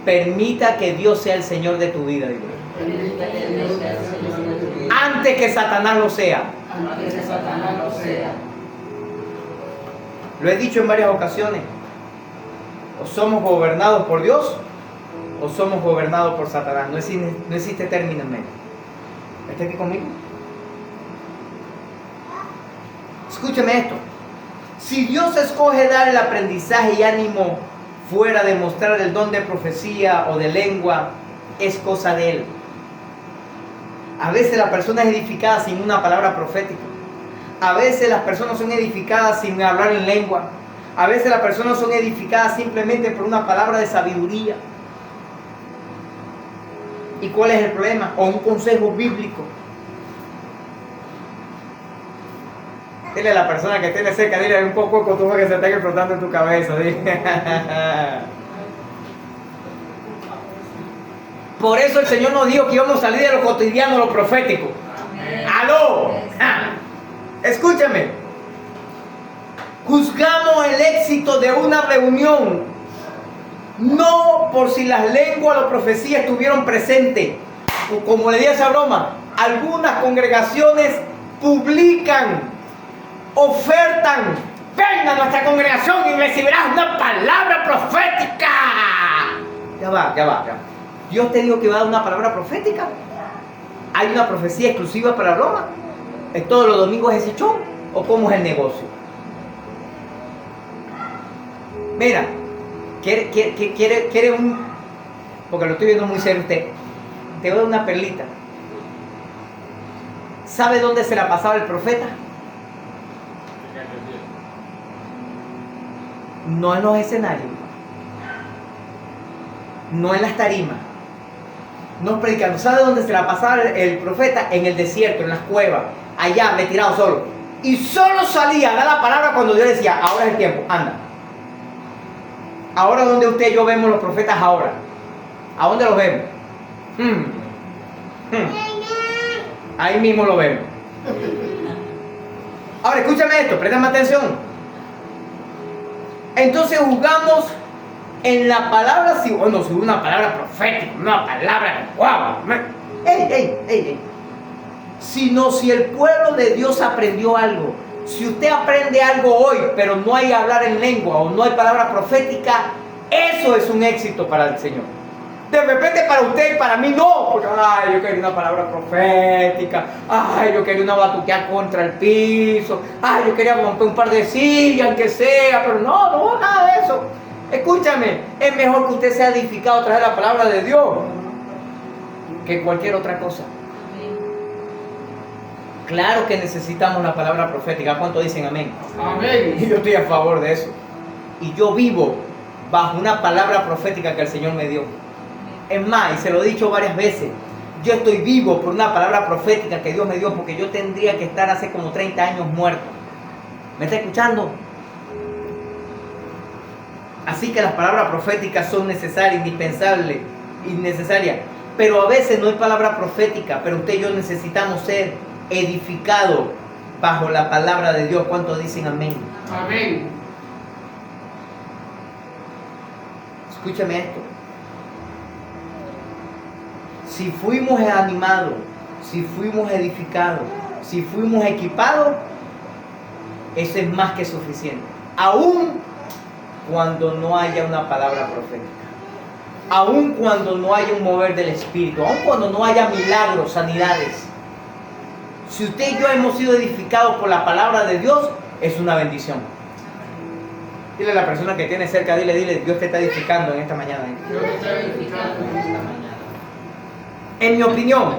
Permita que Dios sea el Señor de tu vida, dile. Antes que Satanás lo sea. Lo he dicho en varias ocasiones. O somos gobernados por Dios o somos gobernados por Satanás. No existe término en medio. ¿Está aquí conmigo? Escúcheme esto. Si Dios escoge dar el aprendizaje y ánimo fuera de mostrar el don de profecía o de lengua, es cosa de Él. A veces la persona es edificada sin una palabra profética. A veces las personas son edificadas sin hablar en lengua. A veces las personas son edificadas simplemente por una palabra de sabiduría. ¿Y cuál es el problema? O un consejo bíblico. Dile a la persona que tiene cerca, dile un poco con tu que se está explotando en tu cabeza. Por eso el Señor nos dijo que íbamos a salir de lo cotidiano a lo profético. Amén. ¡Aló! Escúchame. Juzgamos el éxito de una reunión no por si las lenguas o las profecías estuvieron presentes. Como le dije esa broma, algunas congregaciones publican, ofertan: ven a nuestra congregación y recibirás una palabra profética. Ya va. Dios te dijo que va a dar una palabra profética. ¿Hay una profecía exclusiva para Roma? ¿Es todos los domingos ese show? ¿O cómo es el negocio? Mira, quiere un... Porque lo estoy viendo muy serio usted. Te voy a dar una perlita. ¿Sabe dónde se la pasaba el profeta? No en los escenarios. No en las tarimas. No predicando. ¿Sabe dónde se la pasaba el profeta? En el desierto, en las cuevas. Allá, retirado solo. Y solo salía a dar la palabra cuando Dios decía, ahora es el tiempo, anda. Ahora donde usted y yo vemos los profetas ahora. ¿A dónde los vemos? Ahí mismo lo vemos. Ahora escúchame esto, préstame atención. Entonces jugamos en la palabra, si una palabra profética, una palabra, wow. Ey. Sino si el pueblo de Dios aprendió algo. Si usted aprende algo hoy, pero no hay hablar en lengua o no hay palabra profética, eso es un éxito para el Señor. De repente para usted y para mí no, porque yo quería una palabra profética, yo quería una batuqueada contra el piso, yo quería romper un par de sillas, aunque sea, pero no, nada de eso. Escúchame, es mejor que usted sea edificado a través de la palabra de Dios que cualquier otra cosa. Claro que necesitamos la palabra profética. ¿Cuánto dicen amén? Amén. Y yo estoy a favor de eso. Y yo vivo bajo una palabra profética que el Señor me dio. Es más, y se lo he dicho varias veces, yo estoy vivo por una palabra profética que Dios me dio, porque yo tendría que estar hace como 30 años muerto. ¿Me está escuchando? Así que las palabras proféticas son necesarias, indispensables y necesarias. Pero a veces no hay palabra profética, pero usted y yo necesitamos ser edificados bajo la palabra de Dios. ¿Cuántos dicen amén? Amén. Escúchame esto. Si fuimos animados, si fuimos edificados, si fuimos equipados, eso es más que suficiente. Aún cuando no haya una palabra profética, aún cuando no haya un mover del Espíritu, aún cuando no haya milagros, sanidades. Si usted y yo hemos sido edificados por la palabra de Dios, es una bendición. Dile a la persona que tiene cerca, dile, Dios te está edificando en esta mañana. Dios te está edificando en esta mañana. En mi opinión,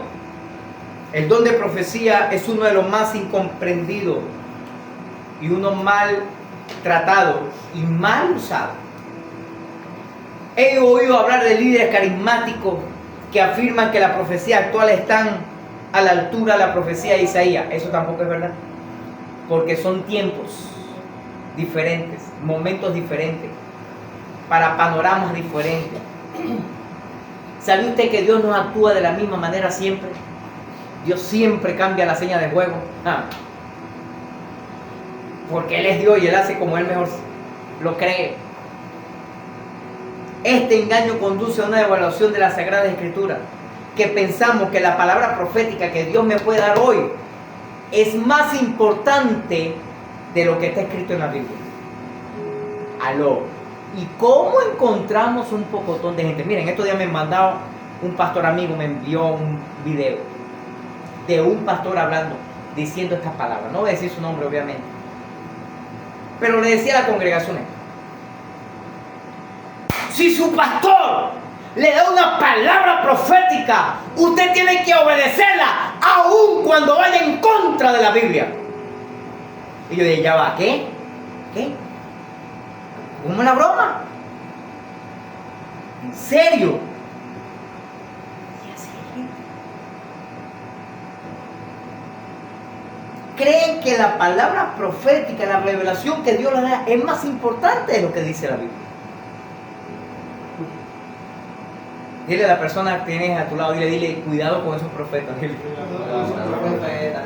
el don de profecía es uno de los más incomprendidos y uno mal tratado y mal usado. He oído hablar de líderes carismáticos que afirman que la profecía actual están a la altura de la profecía de Isaías. Eso tampoco es verdad, porque son tiempos diferentes, momentos diferentes, para panoramas diferentes. ¿Sabe usted que Dios no actúa de la misma manera siempre? Dios siempre cambia la seña de juego. Porque Él es Dios y Él hace como Él mejor lo cree. Este engaño conduce a una devaluación de la Sagrada Escritura, que pensamos que la palabra profética que Dios me puede dar hoy es más importante de lo que está escrito en la Biblia. Aló. ¿Y cómo encontramos un pocotón de gente? Miren, estos días me mandaba un pastor amigo, me envió un video de un pastor hablando, diciendo estas palabras. No voy a decir su nombre, obviamente, pero le decía a la congregación: si su pastor le da una palabra profética, usted tiene que obedecerla, aun cuando vaya en contra de la Biblia. Y yo dije, ya va, ¿qué? ¿Cómo es la broma? ¿En serio? Y así hay gente. Creen que la palabra profética, la revelación que Dios le da, es más importante de lo que dice la Biblia. Dile a la persona que tienes a tu lado, dile, cuidado con esos profetas. Dile, cuidado con esos profetas.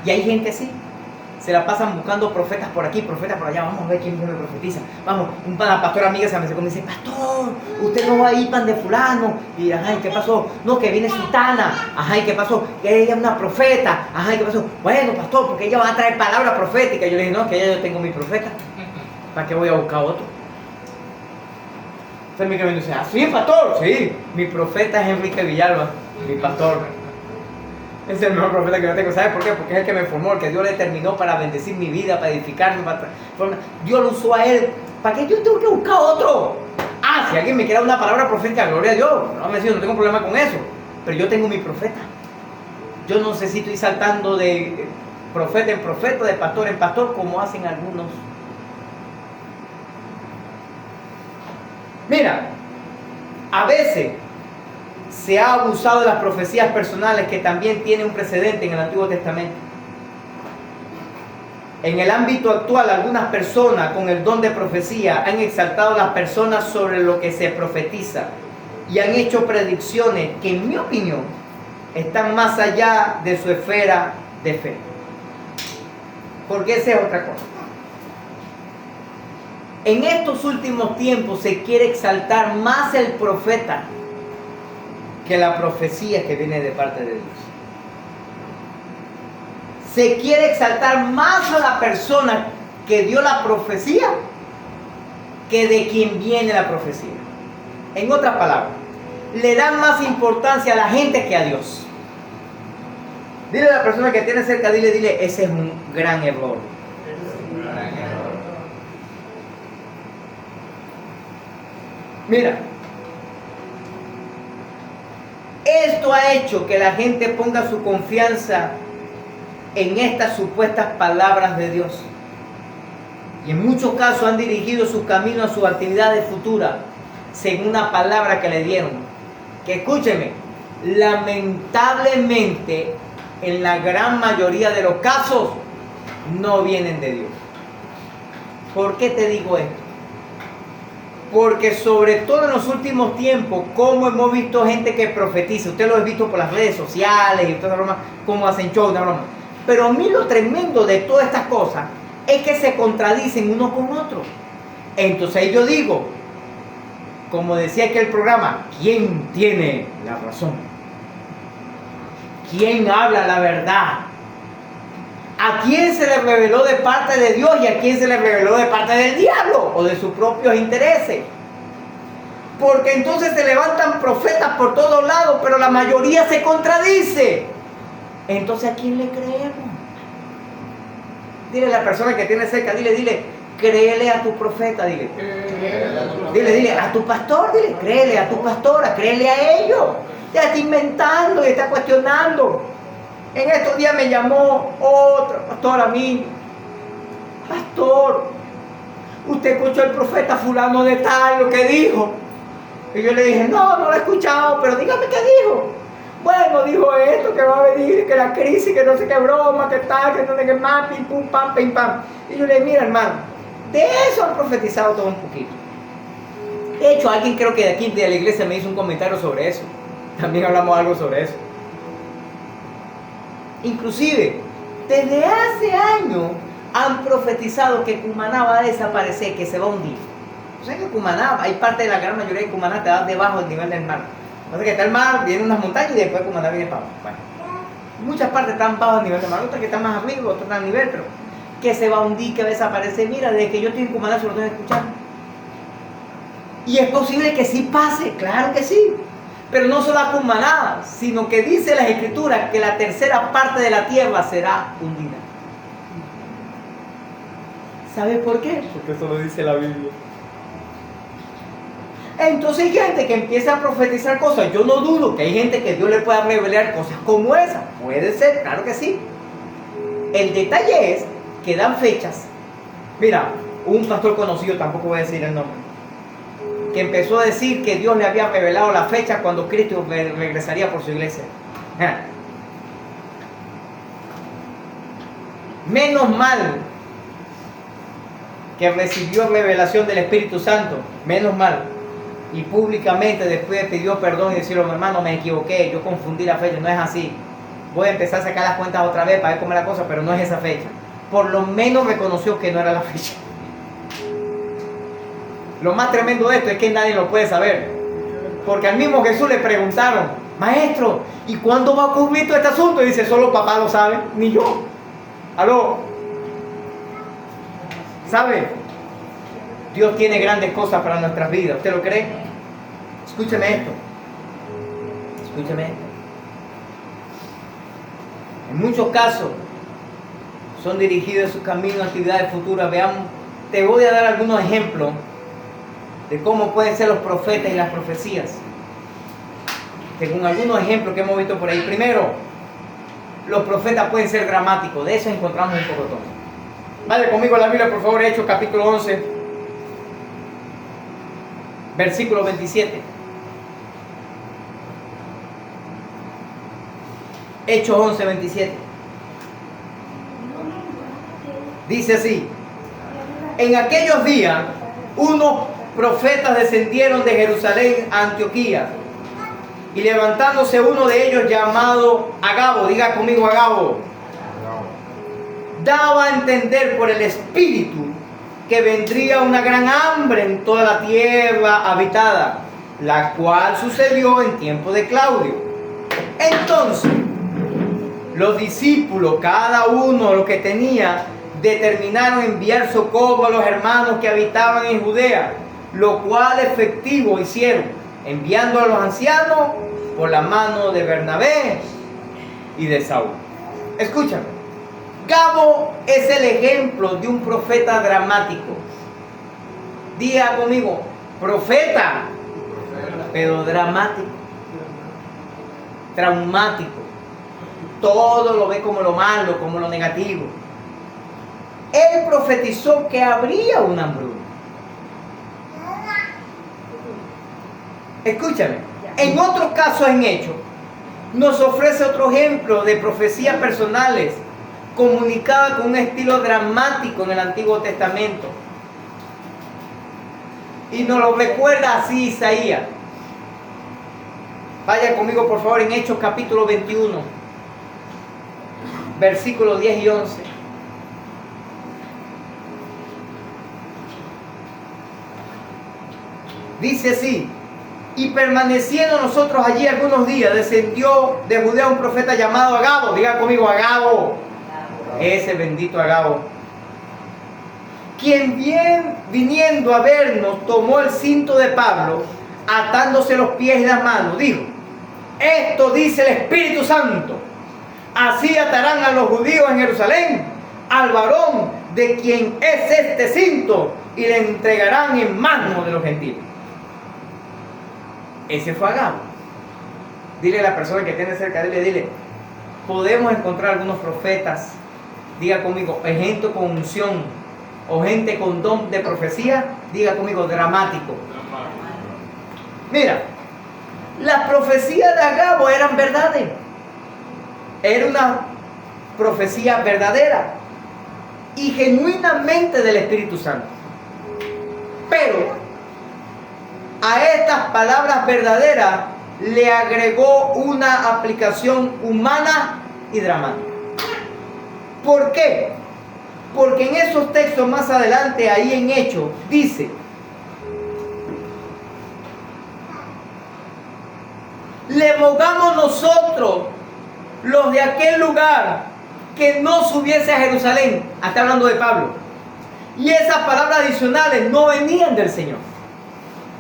Y hay gente así. Se la pasan buscando profetas por aquí, profetas por allá. Vamos a ver quién me profetiza. Vamos, una pastora amiga se me acercó y me dice: pastor, usted no va a ir pan de fulano. Y ¿y qué pasó? No, que viene sultana. ¿Y qué pasó? Que ella es una profeta. ¿Y qué pasó? Bueno, pastor, porque ella va a traer palabra profética. Yo le dije: no, que ya yo tengo mi profeta. ¿Para qué voy a buscar otro? Usted me queda viendo y dice, ¿así, pastor? Sí, mi profeta es Enrique Villalba, mi pastor. Es el mejor profeta que yo tengo. ¿Sabe por qué? Porque es el que me formó, el que Dios le determinó para bendecir mi vida, para edificarme. Dios lo usó a él. ¿Para qué yo tengo que buscar otro? Si alguien me quiere dar una palabra profética, gloria a Dios. No tengo problema con eso. Pero yo tengo mi profeta. Yo no sé si estoy saltando de profeta en profeta, de pastor en pastor, como hacen algunos. Mira, a veces se ha abusado de las profecías personales que también tienen un precedente en el Antiguo Testamento. En el ámbito actual, algunas personas con el don de profecía han exaltado a las personas sobre lo que se profetiza y han hecho predicciones que, en mi opinión, están más allá de su esfera de fe. Porque esa es otra cosa. En estos últimos tiempos se quiere exaltar más el profeta que la profecía que viene de parte de Dios. Se quiere exaltar más a la persona que dio la profecía que de quien viene la profecía. En otras palabras, le dan más importancia a la gente que a Dios. Dile a la persona que tiene cerca, dile, ese es un gran error. Mira, esto ha hecho que la gente ponga su confianza en estas supuestas palabras de Dios. Y en muchos casos han dirigido su camino a sus actividades futuras según una palabra que le dieron. Que escúcheme, lamentablemente en la gran mayoría de los casos no vienen de Dios. ¿Por qué te digo esto? Porque sobre todo en los últimos tiempos, como hemos visto gente que profetiza, usted lo ha visto por las redes sociales y toda la broma, cómo hacen show, una broma. Pero a mí lo tremendo de todas estas cosas es que se contradicen uno con otro. Entonces yo digo, como decía aquel programa, ¿quién tiene la razón? ¿Quién habla la verdad? ¿A quién se le reveló de parte de Dios y a quién se le reveló de parte del diablo o de sus propios intereses? Porque entonces se levantan profetas por todos lados, pero la mayoría se contradice. Entonces, ¿a quién le creemos? Dile a la persona que tiene cerca, dile, créele a tu profeta, dile, a tu pastor, créele a tu pastora, créele a ellos. Ya está inventando y está cuestionando. En estos días me llamó otro pastor a mí. Pastor, usted escuchó el profeta fulano de tal, lo que dijo. Y yo le dije, no lo he escuchado, pero dígame qué dijo. Bueno, dijo esto, que va a venir, que la crisis, que no sé qué broma, que tal, que no sé qué más, pim, pum, pam, pim, pam. Y yo le dije, mira hermano, de eso han profetizado todo un poquito. De hecho, alguien creo que de aquí de la iglesia me hizo un comentario sobre eso. También hablamos algo sobre eso. Inclusive, desde hace años han profetizado que Cumaná va a desaparecer, que se va a hundir. O sea que Cumaná, hay parte de la gran mayoría de Cumaná que va debajo del nivel del mar. O sea que está el mar, viene unas montañas y después Cumaná viene para abajo. Bueno, muchas partes están bajo el nivel del mar, otras que están más arriba, otras están a nivel, pero que se va a hundir, que va a desaparecer. Mira, desde que yo estoy en Cumaná se lo estoy escuchando. Y es posible que sí pase, claro que sí. Pero no solo a Cumaná, sino que dice las Escrituras que la tercera parte de la tierra será hundida. ¿Sabes por qué? Porque eso lo dice la Biblia. Entonces hay gente que empieza a profetizar cosas. Yo no dudo que hay gente que Dios le pueda revelar cosas como esa. Puede ser, claro que sí. El detalle es que dan fechas. Mira, un pastor conocido, tampoco voy a decir el nombre, que empezó a decir que Dios le había revelado la fecha cuando Cristo regresaría por su iglesia. Menos mal que recibió revelación del Espíritu Santo, menos mal, y públicamente después pidió perdón y decirle, hermano, me equivoqué, yo confundí la fecha, no es así, voy a empezar a sacar las cuentas otra vez para ver cómo es la cosa, pero no es esa fecha. Por lo menos reconoció que no era la fecha. Lo más tremendo de esto es que nadie lo puede saber, porque al mismo Jesús le preguntaron, maestro, ¿y cuándo va a ocurrir todo este asunto? Y dice, solo papá lo sabe, ni yo. ¿Aló? ¿Sabe? Dios tiene grandes cosas para nuestras vidas, ¿usted lo cree? Escúcheme esto. Escúcheme esto. En muchos casos son dirigidos en sus caminos a actividades futuras. Veamos, te voy a dar algunos ejemplos de cómo pueden ser los profetas y las profecías. Según algunos ejemplos que hemos visto por ahí. Primero, los profetas pueden ser dramáticos. De eso encontramos un pocotón. Vaya conmigo a la Biblia, por favor, Hechos capítulo 11, versículo 27. Hechos 11, 27. Dice así: en aquellos días, unos profetas descendieron de Jerusalén a Antioquía, y levantándose uno de ellos llamado Agabo, diga conmigo Agabo, daba a entender por el Espíritu que vendría una gran hambre en toda la tierra habitada, la cual sucedió en tiempo de Claudio. Entonces, los discípulos, cada uno lo que tenía, determinaron enviar socorro a los hermanos que habitaban en Judea, lo cual efectivo hicieron, enviando a los ancianos por la mano de Bernabé y de Saúl. Escúchame, Gabo es el ejemplo de un profeta dramático. Diga conmigo, profeta, pero dramático, traumático. Todo lo ve como lo malo, como lo negativo. Él profetizó que habría una hambruna. Escúchame, en otros casos en Hechos, nos ofrece otro ejemplo de profecías personales comunicadas con un estilo dramático en el Antiguo Testamento. Y nos lo recuerda así Isaías. Vaya conmigo por favor en Hechos capítulo 21. Versículos 10 y 11. Dice así: y permaneciendo nosotros allí algunos días, descendió de Judea un profeta llamado Agabo. Diga conmigo Agabo. Ese bendito Agabo. Quien viniendo a vernos, tomó el cinto de Pablo, atándose los pies y las manos. Dijo: esto dice el Espíritu Santo: así atarán a los judíos en Jerusalén al varón de quien es este cinto, y le entregarán en manos de los gentiles. Ese fue Agabo. Dile a la persona que tiene cerca de él, dile: podemos encontrar algunos profetas, diga conmigo, gente con unción o gente con don de profecía, diga conmigo, dramático. Mira, las profecías de Agabo eran verdades. Era una profecía verdadera y genuinamente del Espíritu Santo. Pero a estas palabras verdaderas le agregó una aplicación humana y dramática. ¿Por qué? Porque en esos textos más adelante, ahí en Hechos, dice: le rogamos nosotros, los de aquel lugar, que no subiese a Jerusalén. Está hablando de Pablo. Y esas palabras adicionales no venían del Señor.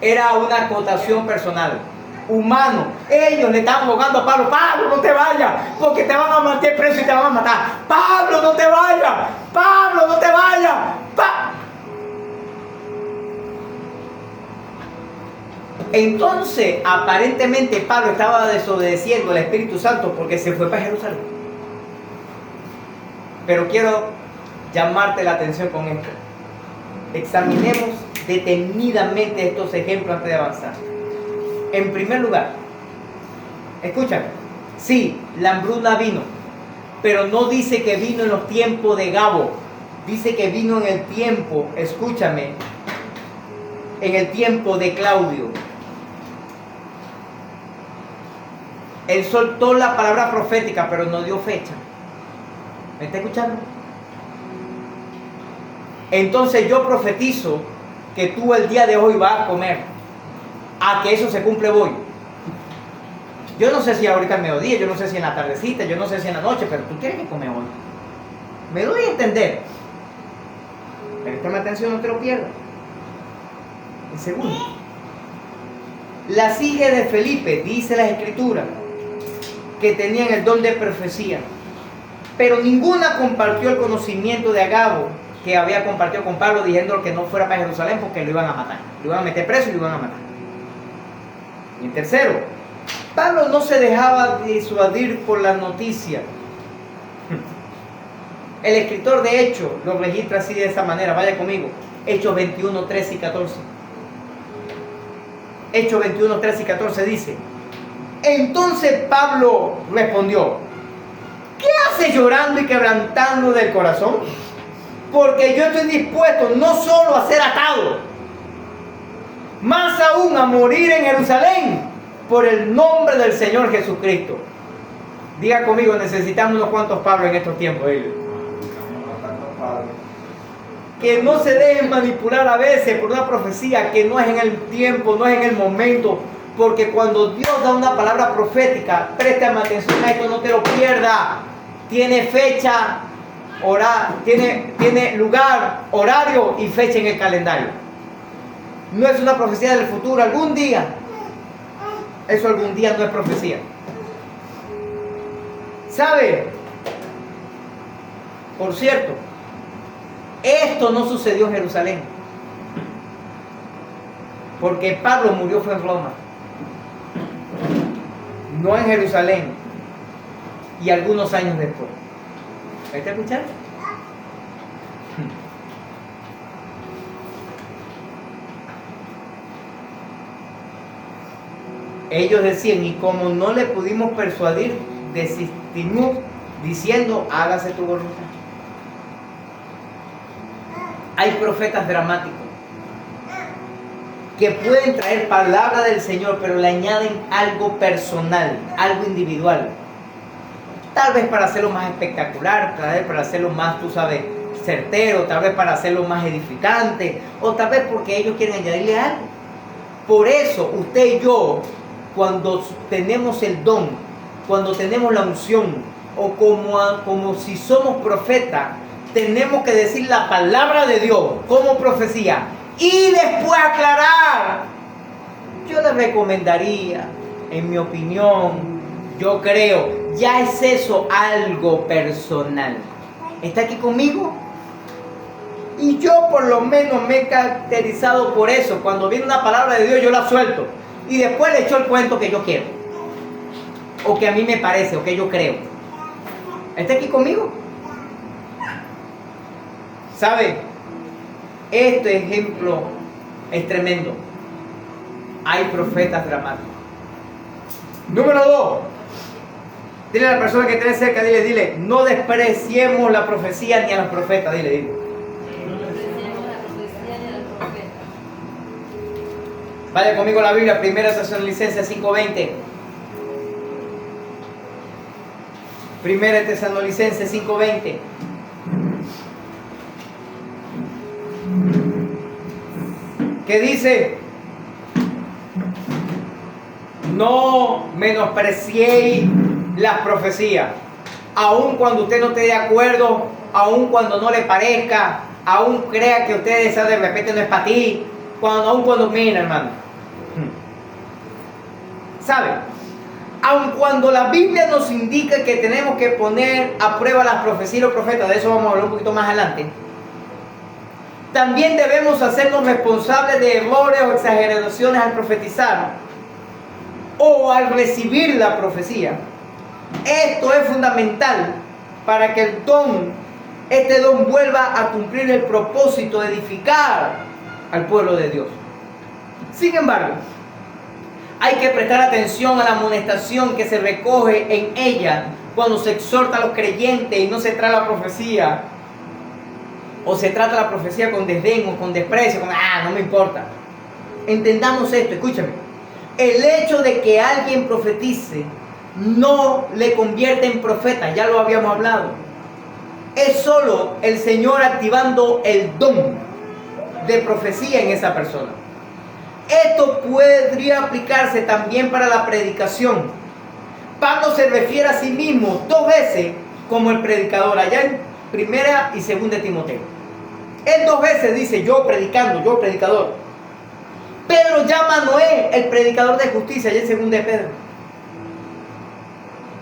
Era una acotación personal, humano. Ellos le estaban rogando a Pablo: Pablo, no te vayas, porque te van a meter preso y te van a matar. Pablo, no te vayas. Pablo, no te vayas. Entonces, aparentemente Pablo estaba desobedeciendo al Espíritu Santo porque se fue para Jerusalén. Pero quiero llamarte la atención con esto. Examinemos detenidamente estos ejemplos antes de avanzar. En primer lugar, escúchame, sí, la hambruna vino, pero no dice que vino en los tiempos de Gabo, dice que vino en el tiempo, escúchame, en el tiempo de Claudio. Él soltó la palabra profética, pero no dio fecha. ¿Me está escuchando? Entonces yo profetizo que tú el día de hoy vas a comer, a que eso se cumple hoy. Yo no sé si ahorita al mediodía, yo no sé si en la tardecita, yo no sé si en la noche, pero tú tienes que comer hoy. Me doy a entender. Préstame atención, no te lo pierdas. En segundo, Las hijas de Felipe, dice la Escritura, que tenían el don de profecía, pero ninguna compartió el conocimiento de Agabo, que había compartido con Pablo, diciendo que no fuera para Jerusalén porque lo iban a matar, lo iban a meter preso y lo iban a matar. Y en tercero, Pablo no se dejaba disuadir por la noticia. El escritor de Hechos lo registra así de esa manera. Vaya conmigo, Hechos 21, 13 y 14. Hechos 21, 13 y 14 dice: entonces Pablo respondió: ¿qué hace llorando y quebrantando del corazón? Porque yo estoy dispuesto no solo a ser atado, más aún a morir en Jerusalén por el nombre del Señor Jesucristo. Diga conmigo, necesitamos unos cuantos Pablos en estos tiempos. Que no se dejen manipular a veces por una profecía que no es en el tiempo, no es en el momento. Porque cuando Dios da una palabra profética, préstame atención a esto, no te lo pierdas. Tiene fecha, tiene lugar, horario y fecha en el calendario. No es una profecía del futuro, algún día. Eso algún día no es profecía. ¿Sabe? Por cierto, esto no sucedió en Jerusalén. Porque Pablo murió fue en Roma. No en Jerusalén. Y algunos años después. ¿Me está escuchando? Ellos decían, y como no le pudimos persuadir, desistimos diciendo, hágase tu voluntad. Hay profetas dramáticos que pueden traer palabra del Señor, pero le añaden algo personal, algo individual. Tal vez para hacerlo más espectacular, tal vez para hacerlo más, tú sabes, certero, tal vez para hacerlo más edificante, o tal vez porque ellos quieren añadirle algo. Por eso, usted y yo, cuando tenemos el don, cuando tenemos la unción, o como si somos profetas, tenemos que decir la palabra de Dios como profecía y después aclarar. Yo les recomendaría, en mi opinión, yo creo, ya es eso algo personal. ¿Está aquí conmigo? Y yo por lo menos me he caracterizado por eso. Cuando viene una palabra de Dios yo la suelto y después le echo el cuento que yo quiero, o que a mí me parece, o que yo creo. ¿Está aquí conmigo? ¿Sabe? Este ejemplo es tremendo. Hay profetas dramáticos. Número 2. Dile a la persona que tiene cerca, dile, no despreciemos la profecía ni a los profetas. Dile. No despreciemos la profecía ni a los profetas. Vaya conmigo a la Biblia, 1 Tesalonicenses 5:20. 1 Tesalonicenses 5:20. ¿Qué dice? No menospreciéis las profecías, aun cuando usted no esté de acuerdo, aun cuando no le parezca, aun crea que usted esa de repente no es para ti, aun cuando, mira hermano, ¿sabe? Aun cuando la Biblia nos indica que tenemos que poner a prueba las profecías y los profetas, de eso vamos a hablar un poquito más adelante, también debemos hacernos responsables de errores o exageraciones al profetizar o al recibir la profecía. Esto es fundamental para que este don vuelva a cumplir el propósito de edificar al pueblo de Dios. Sin embargo, hay que prestar atención a la amonestación que se recoge en ella cuando se exhorta a los creyentes y no se trae la profecía, o se trata la profecía con desdén o con desprecio, no me importa. Entendamos esto, escúchame. El hecho de que alguien profetice no le convierte en profeta, ya lo habíamos hablado. Es solo el Señor activando el don de profecía en esa persona. Esto podría aplicarse también para la predicación. Pablo se refiere a sí mismo 2 veces como el predicador, allá en 1 y 2 Timoteo. Él 2 veces dice yo predicando, yo predicador. Pedro llama a Noé el predicador de justicia, y en 2 de Pedro.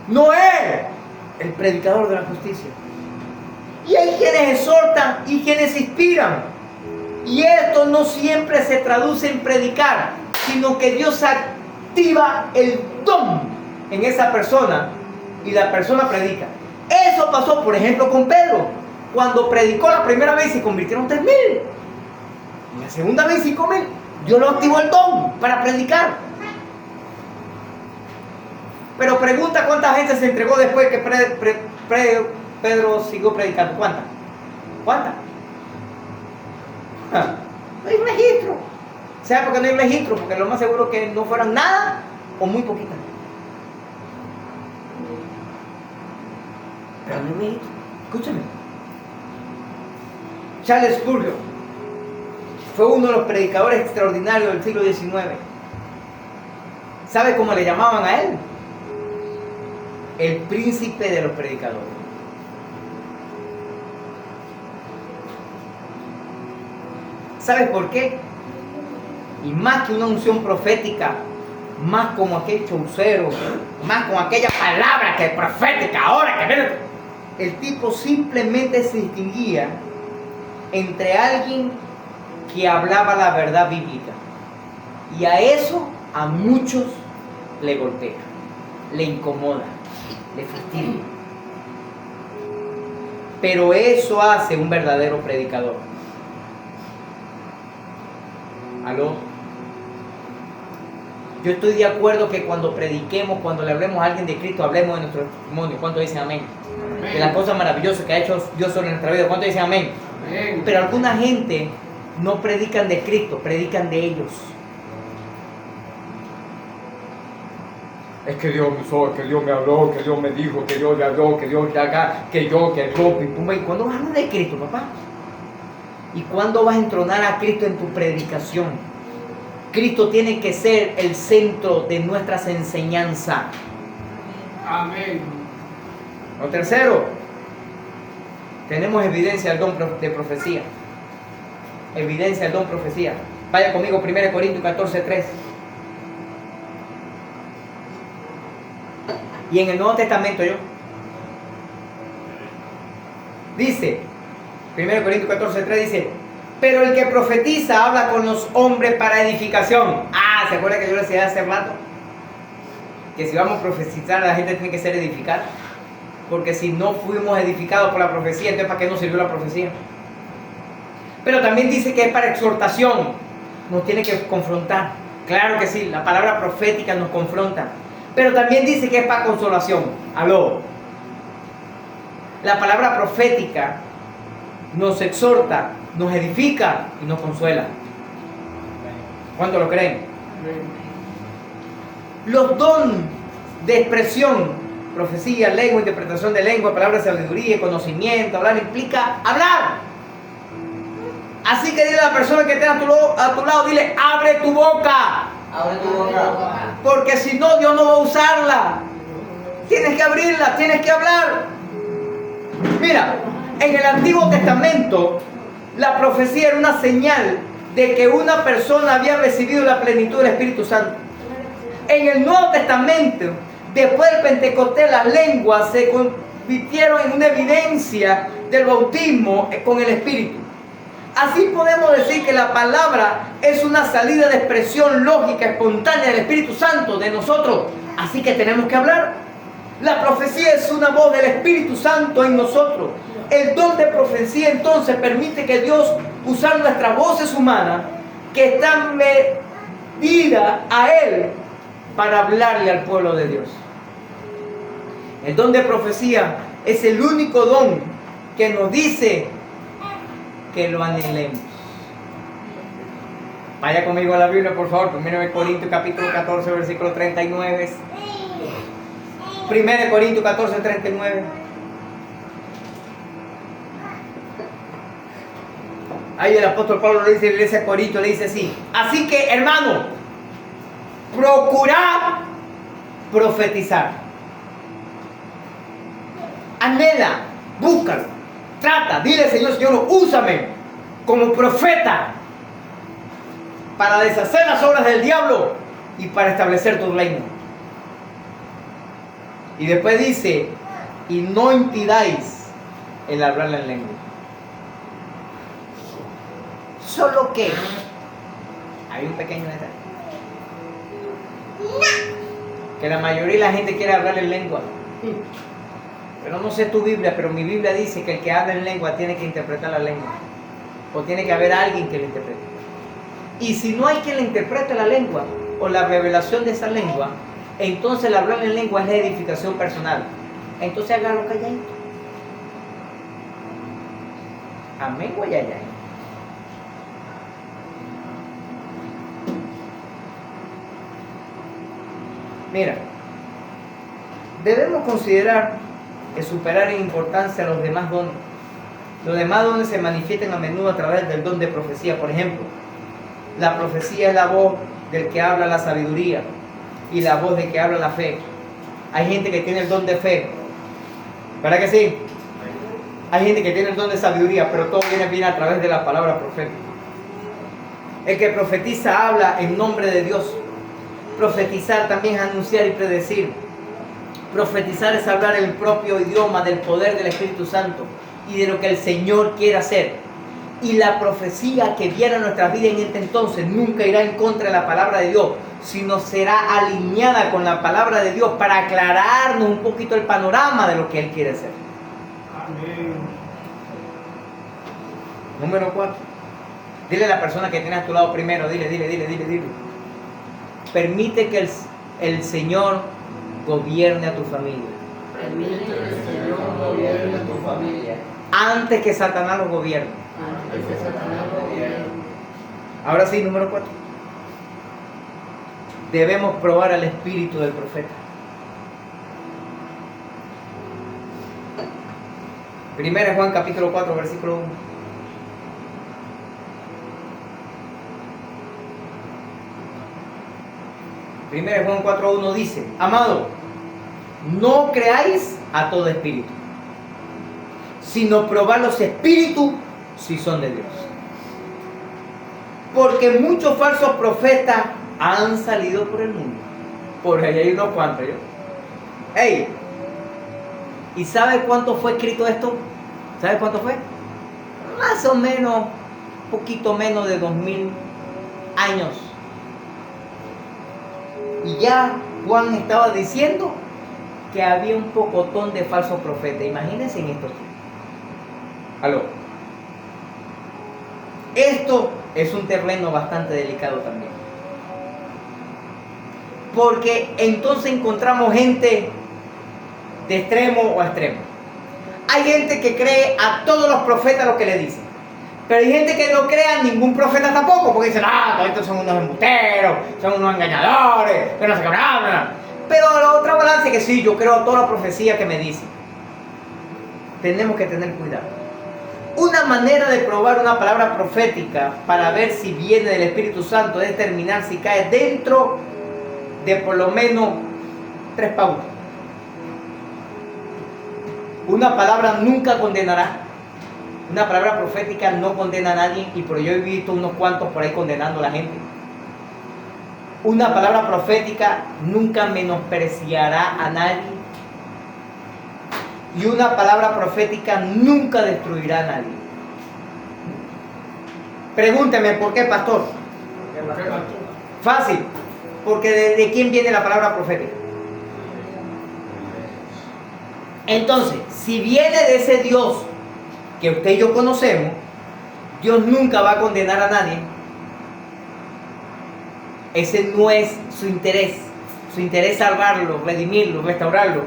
Noé, el predicador de la justicia. Y hay quienes exhortan y quienes inspiran. Y esto no siempre se traduce en predicar, sino que Dios activa el don en esa persona y la persona predica. Eso pasó, por ejemplo, con Pedro. Cuando predicó la primera vez se convirtieron 3,000. Y la segunda vez 5,000. Dios lo activó el don para predicar. Pero pregunta cuánta gente se entregó después que Pedro siguió predicando. ¿Cuánta? ¿Cuánta? No hay registro. ¿Sabe por qué no hay registro? Porque lo más seguro es que no fueran nada o muy poquitas. Pero no hay registro. Escúchame. Charles Spurgeon fue uno de los predicadores extraordinarios del siglo XIX. ¿Sabe cómo le llamaban a él? El príncipe de los predicadores. ¿Sabes por qué? Y más que una unción profética, más como aquel chaucero, más con aquella palabra que es profética, ahora que viene. El tipo simplemente se distinguía entre alguien que hablaba la verdad bíblica. Y a eso a muchos le golpea, le incomoda, le fastidia. Pero eso hace un verdadero predicador. ¿Aló? Yo estoy de acuerdo que cuando prediquemos, cuando le hablemos a alguien de Cristo, hablemos de nuestro testimonio. ¿Cuántos dicen amén? Amén. De las cosas maravillosas que ha hecho Dios sobre nuestra vida. ¿Cuántos dicen amén? Amén. Pero alguna gente no predican de Cristo, predican de ellos. Es que Dios me usó, que Dios me habló, que Dios me dijo, que Dios le habló, que Dios le haga, que yo, pum, pum. ¿Y cuándo vas a hablar de Cristo, papá? ¿Y cuándo vas a entronar a Cristo en tu predicación? Cristo tiene que ser el centro de nuestras enseñanzas. Amén. Lo tercero, tenemos evidencia del don de profecía. Evidencia del don de profecía. Vaya conmigo, 1 Corintios 14:3. Y en el Nuevo Testamento dice, 1 Corintios 14:3 dice, pero el que profetiza habla con los hombres para edificación. ¿Se acuerda que yo le decía hace rato? Que si vamos a profetizar, la gente tiene que ser edificada. Porque si no fuimos edificados por la profecía, entonces ¿para qué nos sirvió la profecía? Pero también dice que es para exhortación. Nos tiene que confrontar. Claro que sí, la palabra profética nos confronta. Pero también dice que es para consolación. Aló. La palabra profética nos exhorta, nos edifica y nos consuela. ¿Cuánto lo creen? Los dones de expresión, profecía, lengua, interpretación de lengua, palabra de sabiduría, conocimiento, hablar implica hablar. Así que dile a la persona que esté a tu lado, dile, abre tu boca. Abre tu boca. Porque si no, Dios no va a usarla. Tienes que abrirla, tienes que hablar. Mira, en el Antiguo Testamento, la profecía era una señal de que una persona había recibido la plenitud del Espíritu Santo. En el Nuevo Testamento, después del Pentecostés, las lenguas se convirtieron en una evidencia del bautismo con el Espíritu. Así podemos decir que la palabra es una salida de expresión lógica, espontánea del Espíritu Santo de nosotros. Así que tenemos que hablar. La profecía es una voz del Espíritu Santo en nosotros. El don de profecía entonces permite que Dios usar nuestras voces humanas que están medidas a Él para hablarle al pueblo de Dios. El don de profecía es el único don que nos dice que lo anhelemos. Vaya conmigo a la Biblia, por favor. 1 Corintios capítulo 14, versículo 39. 1 Corintios 14, 39. Ahí el apóstol Pablo le dice a la iglesia de Corinto, le dice así: así que, hermano, procurad profetizar. Anhela, búscalo, trata, dile: Señor, úsame como profeta. para deshacer las obras del diablo y para establecer tu reino. Y después dice, y no impidáis el hablar en lengua. Solo que hay un pequeño detalle. Que la mayoría de la gente quiere hablar en lengua. Pero no sé tu Biblia, pero mi Biblia dice que el que habla en lengua tiene que interpretar la lengua. O tiene que haber alguien que lo interprete. Y si no hay quien le interprete la lengua o la revelación de esa lengua, entonces el hablar en lengua es la edificación personal. Entonces hágalo calladito. Amén o ayayay. Mira, debemos considerar que superar en importancia los demás dones. Los demás dones se manifiestan a menudo a través del don de profecía. Por ejemplo, la profecía es la voz del que habla la sabiduría y la voz del que habla la fe. Hay gente que tiene el don de fe, ¿verdad que sí? Hay gente que tiene el don de sabiduría, pero todo viene bien a través de la palabra profética. El que profetiza habla en nombre de Dios. Profetizar también es anunciar y predecir. Profetizar es hablar el propio idioma del poder del Espíritu Santo y de lo que el Señor quiere hacer. Y la profecía que viera nuestras vidas en este entonces nunca irá en contra de la palabra de Dios, sino será alineada con la palabra de Dios para aclararnos un poquito el panorama de lo que Él quiere hacer. Amén. Número 4. Dile a la persona que tienes a tu lado primero, dile. Permite que el Señor gobierne a tu familia. Permite que el Señor gobierne tu familia. Antes que Satanás lo gobierne. Antes que Satanás lo gobierne. Ahora sí, número 4. Debemos probar al espíritu del profeta. Primera Juan capítulo 4, versículo 1. Primera Juan 4:1 dice: amado, no creáis a todo espíritu, sino probad los espíritus si son de Dios. Porque muchos falsos profetas han salido por el mundo. Por ahí hay unos cuantos. ¡Ey! ¿Y sabe cuánto fue escrito esto? ¿Sabe cuánto fue? Más o menos, poquito menos de 2000 años. Y ya Juan estaba diciendo que había un pocotón de falsos profetas. Imagínense en estos tiempos. ¿Aló? Esto es un terreno bastante delicado también. Porque entonces encontramos gente de extremo a extremo. Hay gente que cree a todos los profetas lo que le dicen. Pero hay gente que no cree a ningún profeta tampoco, porque dicen, todos estos son unos embusteros, son unos engañadores, que no se cabran. Pero la otra balance es que sí, yo creo a toda la profecía que me dicen. Tenemos que tener cuidado. Una manera de probar una palabra profética para ver si viene del Espíritu Santo es determinar si cae dentro de por lo menos 3 pautas. Una palabra nunca condenará. Una palabra profética no condena a nadie, y por yo he visto unos cuantos por ahí condenando a la gente. Una palabra profética nunca menospreciará a nadie. Y una palabra profética nunca destruirá a nadie. Pregúnteme, ¿por qué, pastor? ¿Por qué, pastor? Fácil, porque ¿de quién viene la palabra profética? Entonces, si viene de ese Dios que usted y yo conocemos, Dios nunca va a condenar a nadie. Ese no es su interés. Su interés es salvarlo, redimirlo, restaurarlo.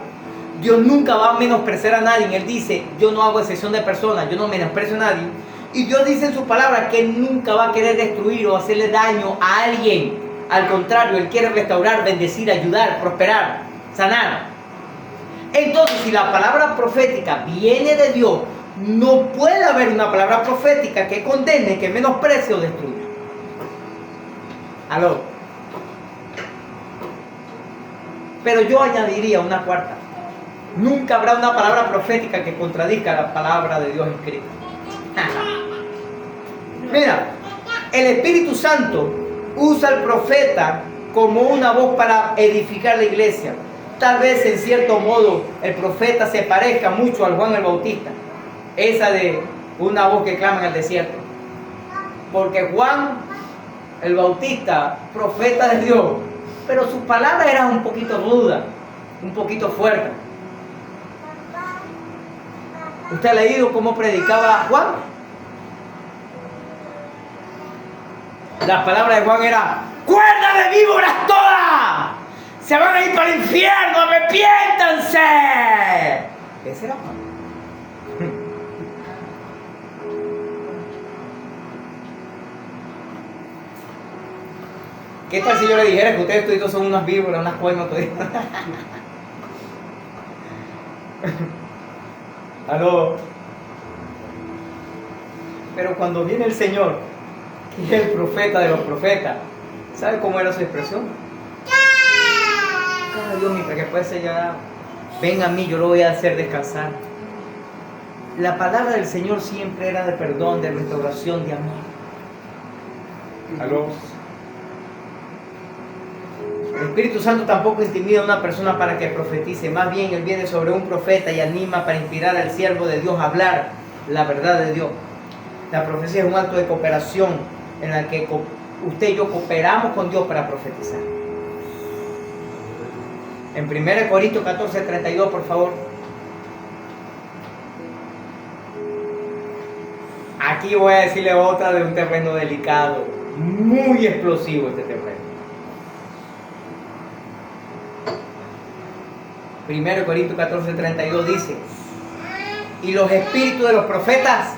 Dios nunca va a menospreciar a nadie. Él dice, yo no hago excepción de personas, yo no menosprecio a nadie. Y Dios dice en su palabra que Él nunca va a querer destruir o hacerle daño a alguien. Al contrario, Él quiere restaurar, bendecir, ayudar, prosperar, sanar. Entonces, si la palabra profética viene de Dios, no puede haber una palabra profética que condene, que menosprecie o destruya. ¿Aló? Pero yo añadiría una cuarta. Nunca habrá una palabra profética que contradiga la palabra de Dios escrita. Mira, el Espíritu Santo usa al profeta como una voz para edificar la iglesia. Tal vez en cierto modo el profeta se parezca mucho al Juan el Bautista, esa de una voz que clama en el desierto, porque Juan el Bautista, profeta de Dios, pero sus palabras eran un poquito rudas, un poquito fuertes. ¿Usted ha leído cómo predicaba Juan? Las palabras de Juan eran: ¡cuerda de víboras todas! ¡Se van a ir para el infierno! ¡Arrepiéntanse! Ese era Juan. ¿Qué tal si yo le dijera que ustedes todos son unas víboras, unas cuernos toditas? ¿Aló? Pero cuando viene el Señor, que es el profeta de los profetas, ¿sabe cómo era su expresión? Ay, Dios mío, que puede ser ya. Ven a mí, yo lo voy a hacer descansar. La palabra del Señor siempre era de perdón, de restauración, de amor. ¿Aló? El Espíritu Santo tampoco intimida a una persona para que profetice. Más bien, Él viene sobre un profeta y anima para inspirar al siervo de Dios a hablar la verdad de Dios. La profecía es un acto de cooperación en la que usted y yo cooperamos con Dios para profetizar. En 1 Corintios 14:32, por favor. Aquí voy a decirle otra de un terreno delicado, muy explosivo este terreno. 1 Corintios 14:32 dice: y los espíritus de los profetas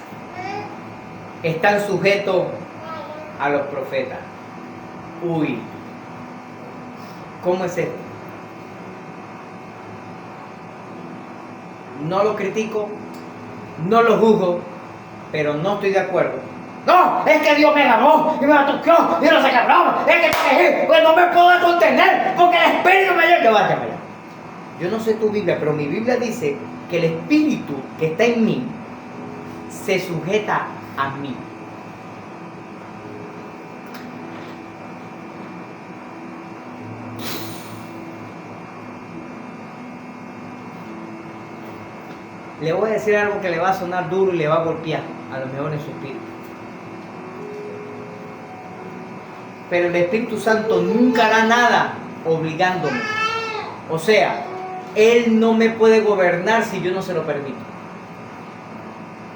están sujetos a los profetas. Uy, ¿cómo es esto? No lo critico, no lo juzgo, pero no estoy de acuerdo. No, es que Dios me agarró y me tocó y no se agarró. Es que pues no me puedo contener porque el espíritu me lleva. Vaya. Yo no sé tu Biblia, pero mi Biblia dice que el espíritu que está en mí se sujeta a mí. Le voy a decir algo que le va a sonar duro y le va a golpear, a lo mejor en su espíritu. Pero el Espíritu Santo nunca hará nada obligándome. O sea, Él no me puede gobernar si yo no se lo permito.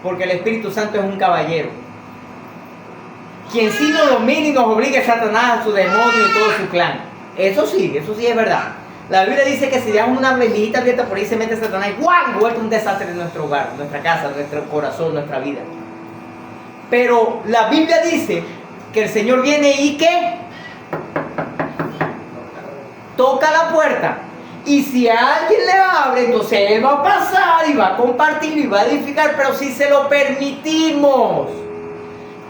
Porque el Espíritu Santo es un caballero. Quien sí nos domina y nos obliga es Satanás, su demonio y todo su clan. Eso sí es verdad. La Biblia dice que si dejamos una venidita abierta por ahí se mete Satanás y vuelve un desastre en nuestro hogar, nuestra casa, nuestro corazón, nuestra vida. Pero la Biblia dice que el Señor viene y ¿qué? Toca la puerta. Y si a alguien le abre, entonces Él va a pasar y va a compartir y va a edificar, pero si se lo permitimos.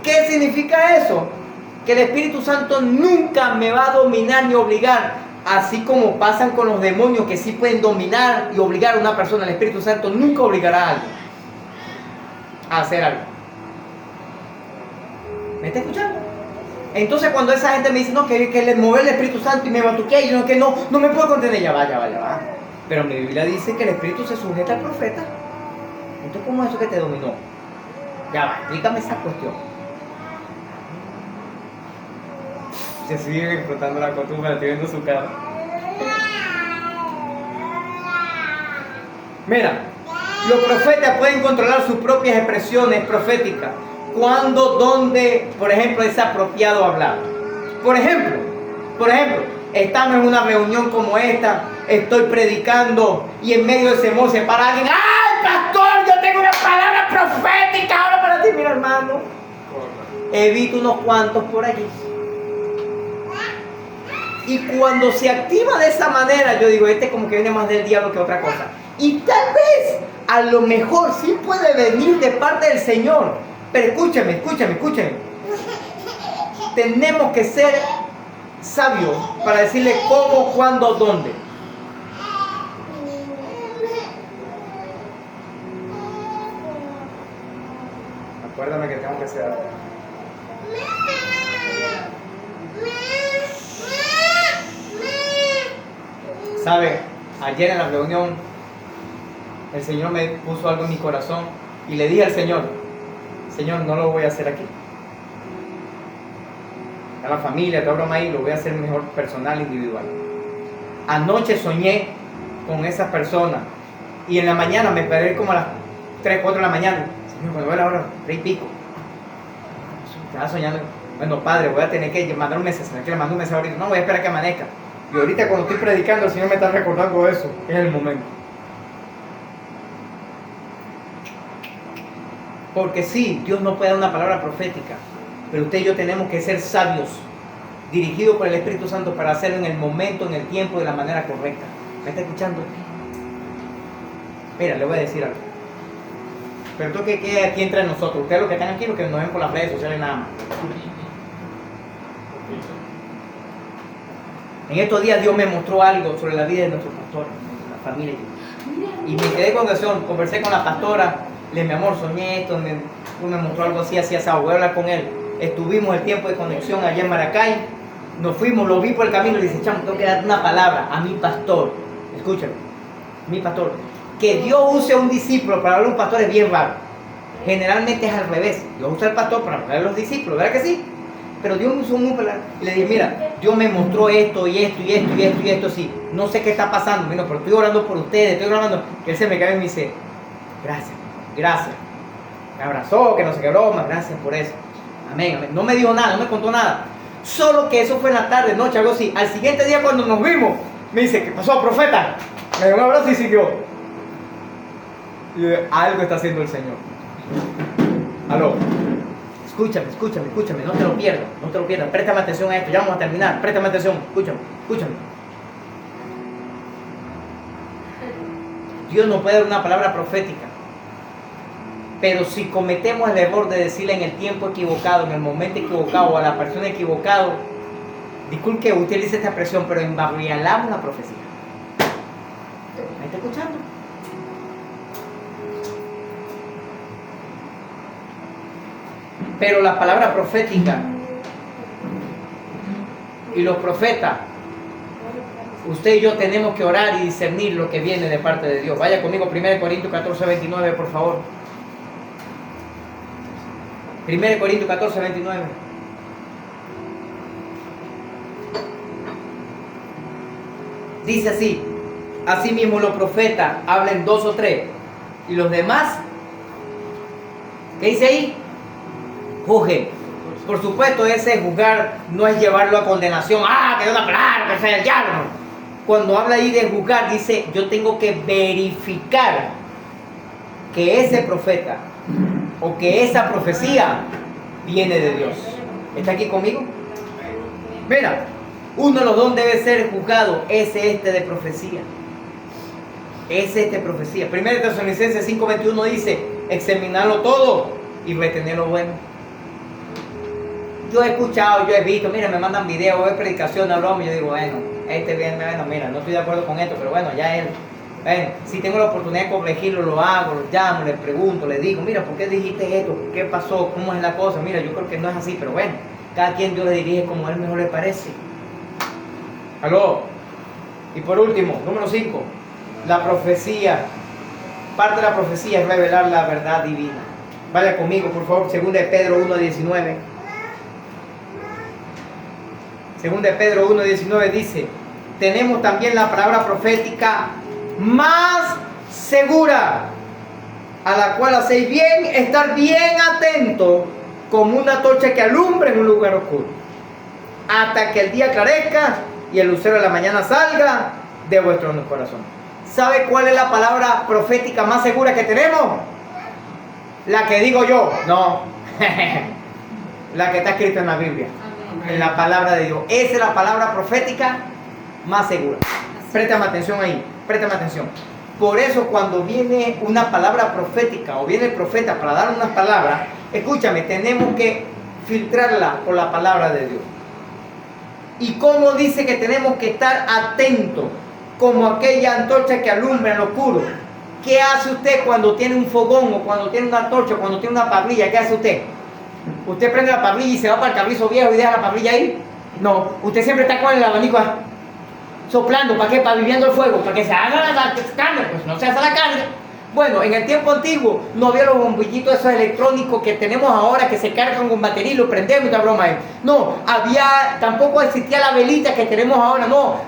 ¿Qué significa eso? Que el Espíritu Santo nunca me va a dominar ni obligar. Así como pasan con los demonios que sí pueden dominar y obligar a una persona, el Espíritu Santo nunca obligará a alguien a hacer algo. ¿Me está escuchando? Entonces cuando esa gente me dice, no, que le mueve el Espíritu Santo y me batuquea y yo que no me puedo contener, ya va. Pero mi Biblia dice que el Espíritu se sujeta al profeta. Entonces, ¿cómo es eso que te dominó? Ya va, explícame esa cuestión. Se siguen explotando la costumbre, estoy viendo su cara. Mira, los profetas pueden controlar sus propias expresiones proféticas. Cuando, donde, por ejemplo, es apropiado hablar. Por ejemplo, estamos en una reunión como esta, estoy predicando y en medio de ese modo se para alguien. ¡Ay, pastor! Yo tengo una palabra profética ahora para ti, mira, hermano. Evito unos cuantos por allí. Y cuando se activa de esa manera, yo digo, este como que viene más del diablo que otra cosa. Y tal vez, a lo mejor sí puede venir de parte del Señor. Pero escúchame. Tenemos que ser sabios para decirle cómo, cuándo, dónde. Acuérdame que tengo que hacer algo. ¿Sabe? Ayer en la reunión, el Señor me puso algo en mi corazón y le dije al Señor, Señor, no lo voy a hacer aquí. A la familia, te broma ahí, lo voy a hacer mejor personal, individual. Anoche soñé con esa persona y en la mañana me paré como a las 3, 4 de la mañana. Señor, cuando veo la hora, 3 y pico. Estaba soñando. Bueno, padre, voy a tener que mandar un mensaje. ¿Será que le mando un mensaje ahorita? No, voy a esperar a que amanezca. Y ahorita cuando estoy predicando, el Señor me está recordando eso. Es el momento. Porque sí, Dios no puede dar una palabra profética, pero usted y yo tenemos que ser sabios, dirigidos por el Espíritu Santo para hacerlo en el momento, en el tiempo, de la manera correcta. ¿Me está escuchando? Mira, le voy a decir algo. Pero esto que quede aquí entre nosotros, ustedes los que están aquí, los que nos ven por las redes sociales nada más. En estos días Dios me mostró algo sobre la vida de nuestro pastor, la familia. Y me quedé con oración, conversé con la pastora, le dije, mi amor, soñé esto, me mostró algo así, así asado, voy a hablar con él. Estuvimos el tiempo de conexión allá en Maracay, nos fuimos, lo vi por el camino y le dije, chamo, tengo que dar una palabra a mi pastor. Escúchame, mi pastor. Que Dios use a un discípulo para hablar a un pastor es bien raro. Generalmente es al revés. Dios usa al pastor para hablar a los discípulos, ¿verdad que sí? Pero Dios usó un palabra. Y le dije, mira, Dios me mostró esto y esto y esto y esto y esto, sí. No sé qué está pasando, bueno, pero estoy orando por ustedes, estoy orando. Y él se me cae y me dice, gracias, gracias. Me abrazó, que no sé qué broma, gracias por eso. Amén, amén. No me dijo nada, no me contó nada. Solo que eso fue en la tarde, noche, algo así. Al siguiente día cuando nos vimos, me dice, ¿qué pasó, profeta? Me dio un abrazo y siguió. Y yo, algo está haciendo el Señor. Aló. Escúchame, escúchame, escúchame, no te lo pierdas, no te lo pierdas. Préstame atención a esto, ya vamos a terminar. Préstame atención, escúchame, escúchame. Dios nos puede dar una palabra profética. Pero si cometemos el error de decirle en el tiempo equivocado, en el momento equivocado, a la persona equivocada, disculpe que utilice esta expresión, pero embarrialamos la profecía. ¿Me está escuchando? Pero la palabra profética y los profetas, usted y yo tenemos que orar y discernir lo que viene de parte de Dios. Vaya conmigo, 1 Corintios 14, 29, por favor. 1 Corintios 14, 29. Dice así: asimismo los profetas hablen 2 o 3, y los demás, ¿qué dice ahí? Juzguen. Por supuesto, ese juzgar no es llevarlo a condenación. Que es una palabra, que sea el diablo. Cuando habla ahí de juzgar, dice, yo tengo que verificar que ese profeta o que esa profecía viene de Dios. ¿Está aquí conmigo? Mira, uno de los dos debe ser juzgado, es este de profecía. Es este profecía. 1 Tesalonicenses 5:21 dice, examinarlo todo y retener lo bueno. Yo he escuchado, yo he visto, mira, me mandan videos, veo predicaciones, broma, y yo digo, bueno, mira, no estoy de acuerdo con esto, pero bueno, ya él. Bueno, si tengo la oportunidad de corregirlo, lo hago, lo llamo, le pregunto, le digo, mira, ¿por qué dijiste esto? ¿Qué pasó? ¿Cómo es la cosa? Mira, yo creo que no es así, pero bueno, cada quien Dios le dirige como a él mejor le parece. ¿Aló? Y por último, número 5, la profecía. Parte de la profecía es revelar la verdad divina. Vaya conmigo, por favor, 2 Pedro 1:19. 2 Pedro 1:19 dice, tenemos también la palabra profética más segura, a la cual hacéis bien estar bien atento, como una torcha que alumbra en un lugar oscuro, hasta que el día aclarezca y el lucero de la mañana salga de vuestros corazones. ¿Sabe cuál es la palabra profética más segura que tenemos? La que digo yo, no, la que está escrita en la Biblia, en la palabra de Dios. Esa es la palabra profética más segura. Préstame atención ahí, préstame atención. Por eso cuando viene una palabra profética o viene el profeta para dar unas palabras, escúchame, tenemos que filtrarla por la palabra de Dios. ¿Y cómo dice que tenemos que estar atentos? Como aquella antorcha que alumbra en lo oscuro. ¿Qué hace usted cuando tiene un fogón o cuando tiene una antorcha o cuando tiene una parrilla? ¿Qué hace usted? ¿Usted prende la parrilla y se va para el carrizo viejo y deja la parrilla ahí? No, usted siempre está con el abanico. soplando, ¿para qué? Para viviendo el fuego, para que se haga la carne, pues no se hace la carne. Bueno, en el tiempo antiguo no había los bombillitos esos electrónicos que tenemos ahora que se cargan con batería y lo prendemos y esta broma ahí. No, tampoco existía la velita que tenemos ahora, no.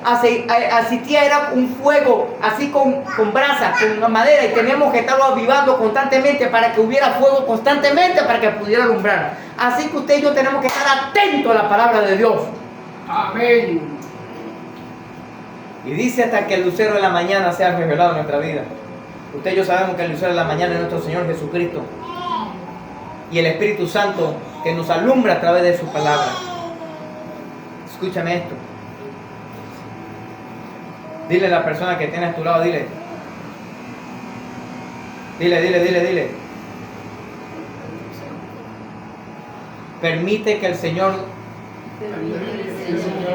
Existía era un fuego así con brasas, con madera y teníamos que estarlo avivando constantemente para que hubiera fuego constantemente para que pudiera alumbrar. Así que usted y yo tenemos que estar atentos a la palabra de Dios. Amén. Y dice hasta que el lucero de la mañana sea revelado en nuestra vida. Usted y yo sabemos que el lucero de la mañana es nuestro Señor Jesucristo. Y el Espíritu Santo que nos alumbra a través de su palabra. Escúchame esto. Dile a la persona que tiene a tu lado, dile. Dile. Permite que el Señor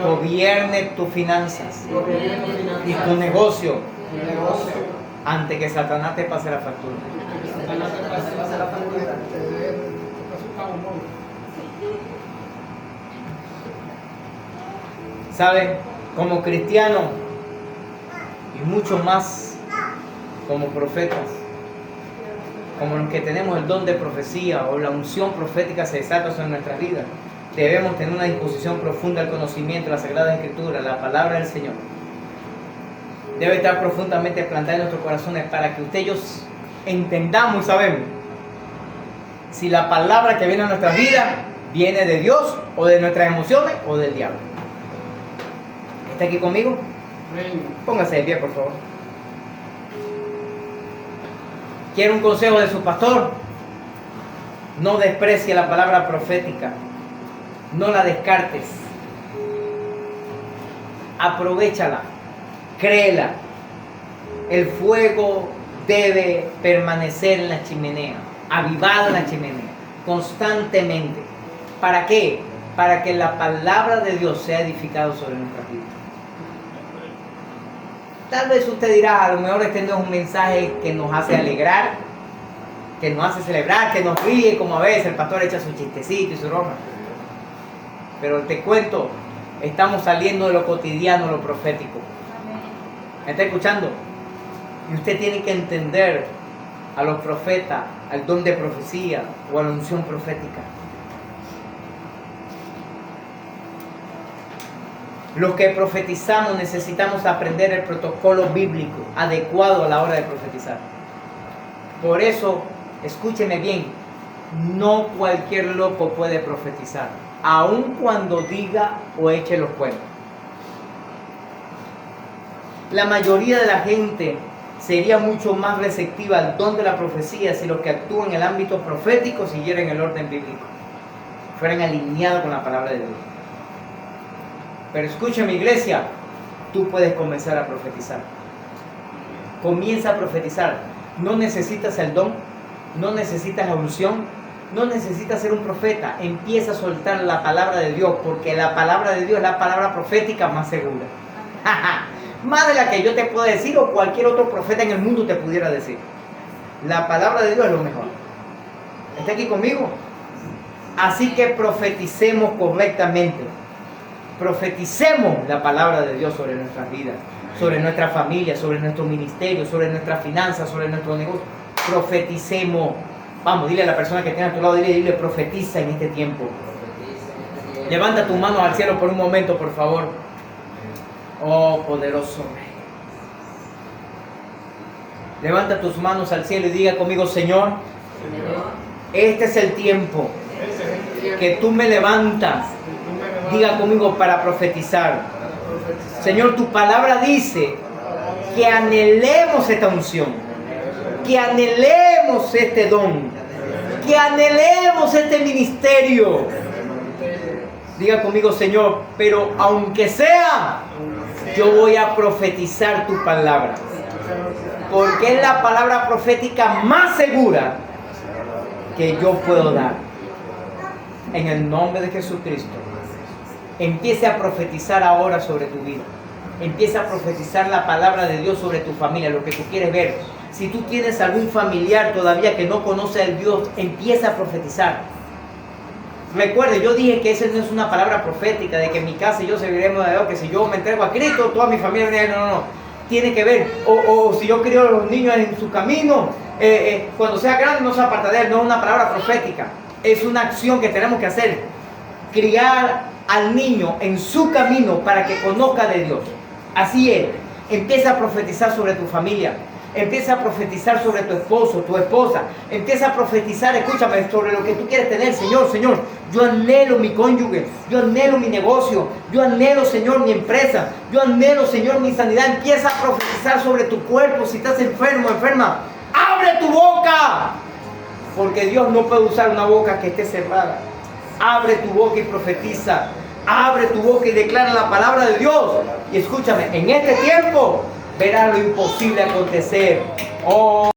gobierne tus finanzas y tu negocio antes que Satanás te pase la factura. ¿Sabe? Como cristiano y mucho más como profetas, como los que tenemos el don de profecía o la unción profética se desata sobre nuestras vidas, debemos tener una disposición profunda al conocimiento de la Sagrada Escritura, la palabra del Señor. Debe estar profundamente plantada en nuestros corazones para que usted y yo entendamos y sabemos si la palabra que viene a nuestras vidas viene de Dios o de nuestras emociones o del diablo. ¿Está aquí conmigo? Póngase de pie, por favor. ¿Quiere un consejo de su pastor? No desprecie la palabra profética. No la descartes. Aprovéchala. Créela. El fuego debe permanecer en la chimenea, avivado en la chimenea, constantemente. ¿Para qué? Para que la palabra de Dios sea edificada sobre nuestras vidas. Tal vez usted dirá, a lo mejor este no es un mensaje que nos hace alegrar, que nos hace celebrar, que nos ríe, como a veces el pastor echa su chistecito y su broma. Pero te cuento, estamos saliendo de lo cotidiano a lo profético. ¿Me está escuchando? Y usted tiene que entender a los profetas, al don de profecía o a la unción profética. Los que profetizamos necesitamos aprender el protocolo bíblico adecuado a la hora de profetizar. Por eso, escúcheme bien, no cualquier loco puede profetizar, aun cuando diga o eche los cuentos. La mayoría de la gente sería mucho más receptiva al don de la profecía si los que actúan en el ámbito profético siguieran el orden bíblico, fueran alineados con la palabra de Dios. Pero escúchame, iglesia, tú puedes comenzar a profetizar. Comienza a profetizar. No necesitas el don, no necesitas la unción, no necesitas ser un profeta. Empieza a soltar la palabra de Dios, porque la palabra de Dios es la palabra profética más segura. Más de la que yo te puedo decir o cualquier otro profeta en el mundo te pudiera decir. La palabra de Dios es lo mejor. ¿Está aquí conmigo? Así que profeticemos correctamente. Profeticemos la palabra de Dios sobre nuestras vidas, sobre nuestra familia, sobre nuestro ministerio, sobre nuestras finanzas, sobre nuestro negocio. Profeticemos. Vamos, dile a la persona que tiene a tu lado, dile, profetiza en este tiempo. Levanta tus manos al cielo por un momento, por favor. Oh, poderoso Rey. Levanta tus manos al cielo y diga conmigo, Señor, este es el tiempo que tú me levantas. Diga conmigo para profetizar. Señor, tu palabra dice que anhelemos esta unción, que anhelemos este don, que anhelemos este ministerio. Diga conmigo, Señor, pero aunque sea, yo voy a profetizar tu palabra, porque es la palabra profética más segura que yo puedo dar. En el nombre de Jesucristo. Empiece a profetizar ahora sobre tu vida. Empieza a profetizar la palabra de Dios sobre tu familia, lo que tú quieres ver. Si tú tienes algún familiar todavía que no conoce al Dios, empieza a profetizar. Recuerde, yo dije que esa no es una palabra profética de que en mi casa y yo serviremos a Dios, que si yo me entrego a Cristo, toda mi familia viene. No. Tiene que ver, o si yo crío a los niños en su camino, cuando sea grande no se aparta de él. No es una palabra profética, es una acción que tenemos que hacer. Criar al niño en su camino para que conozca de Dios. Así es. Empieza a profetizar sobre tu familia. Empieza a profetizar sobre tu esposo, tu esposa. Empieza a profetizar, escúchame, sobre lo que tú quieres tener. Señor, yo anhelo mi cónyuge. Yo anhelo mi negocio. Yo anhelo, Señor, mi empresa. Yo anhelo, Señor, mi sanidad. Empieza a profetizar sobre tu cuerpo. Si estás enfermo, enferma, abre tu boca. Porque Dios no puede usar una boca que esté cerrada. Abre tu boca y profetiza. Abre tu boca y declara la palabra de Dios. Y escúchame, en este tiempo verás lo imposible acontecer. Oh.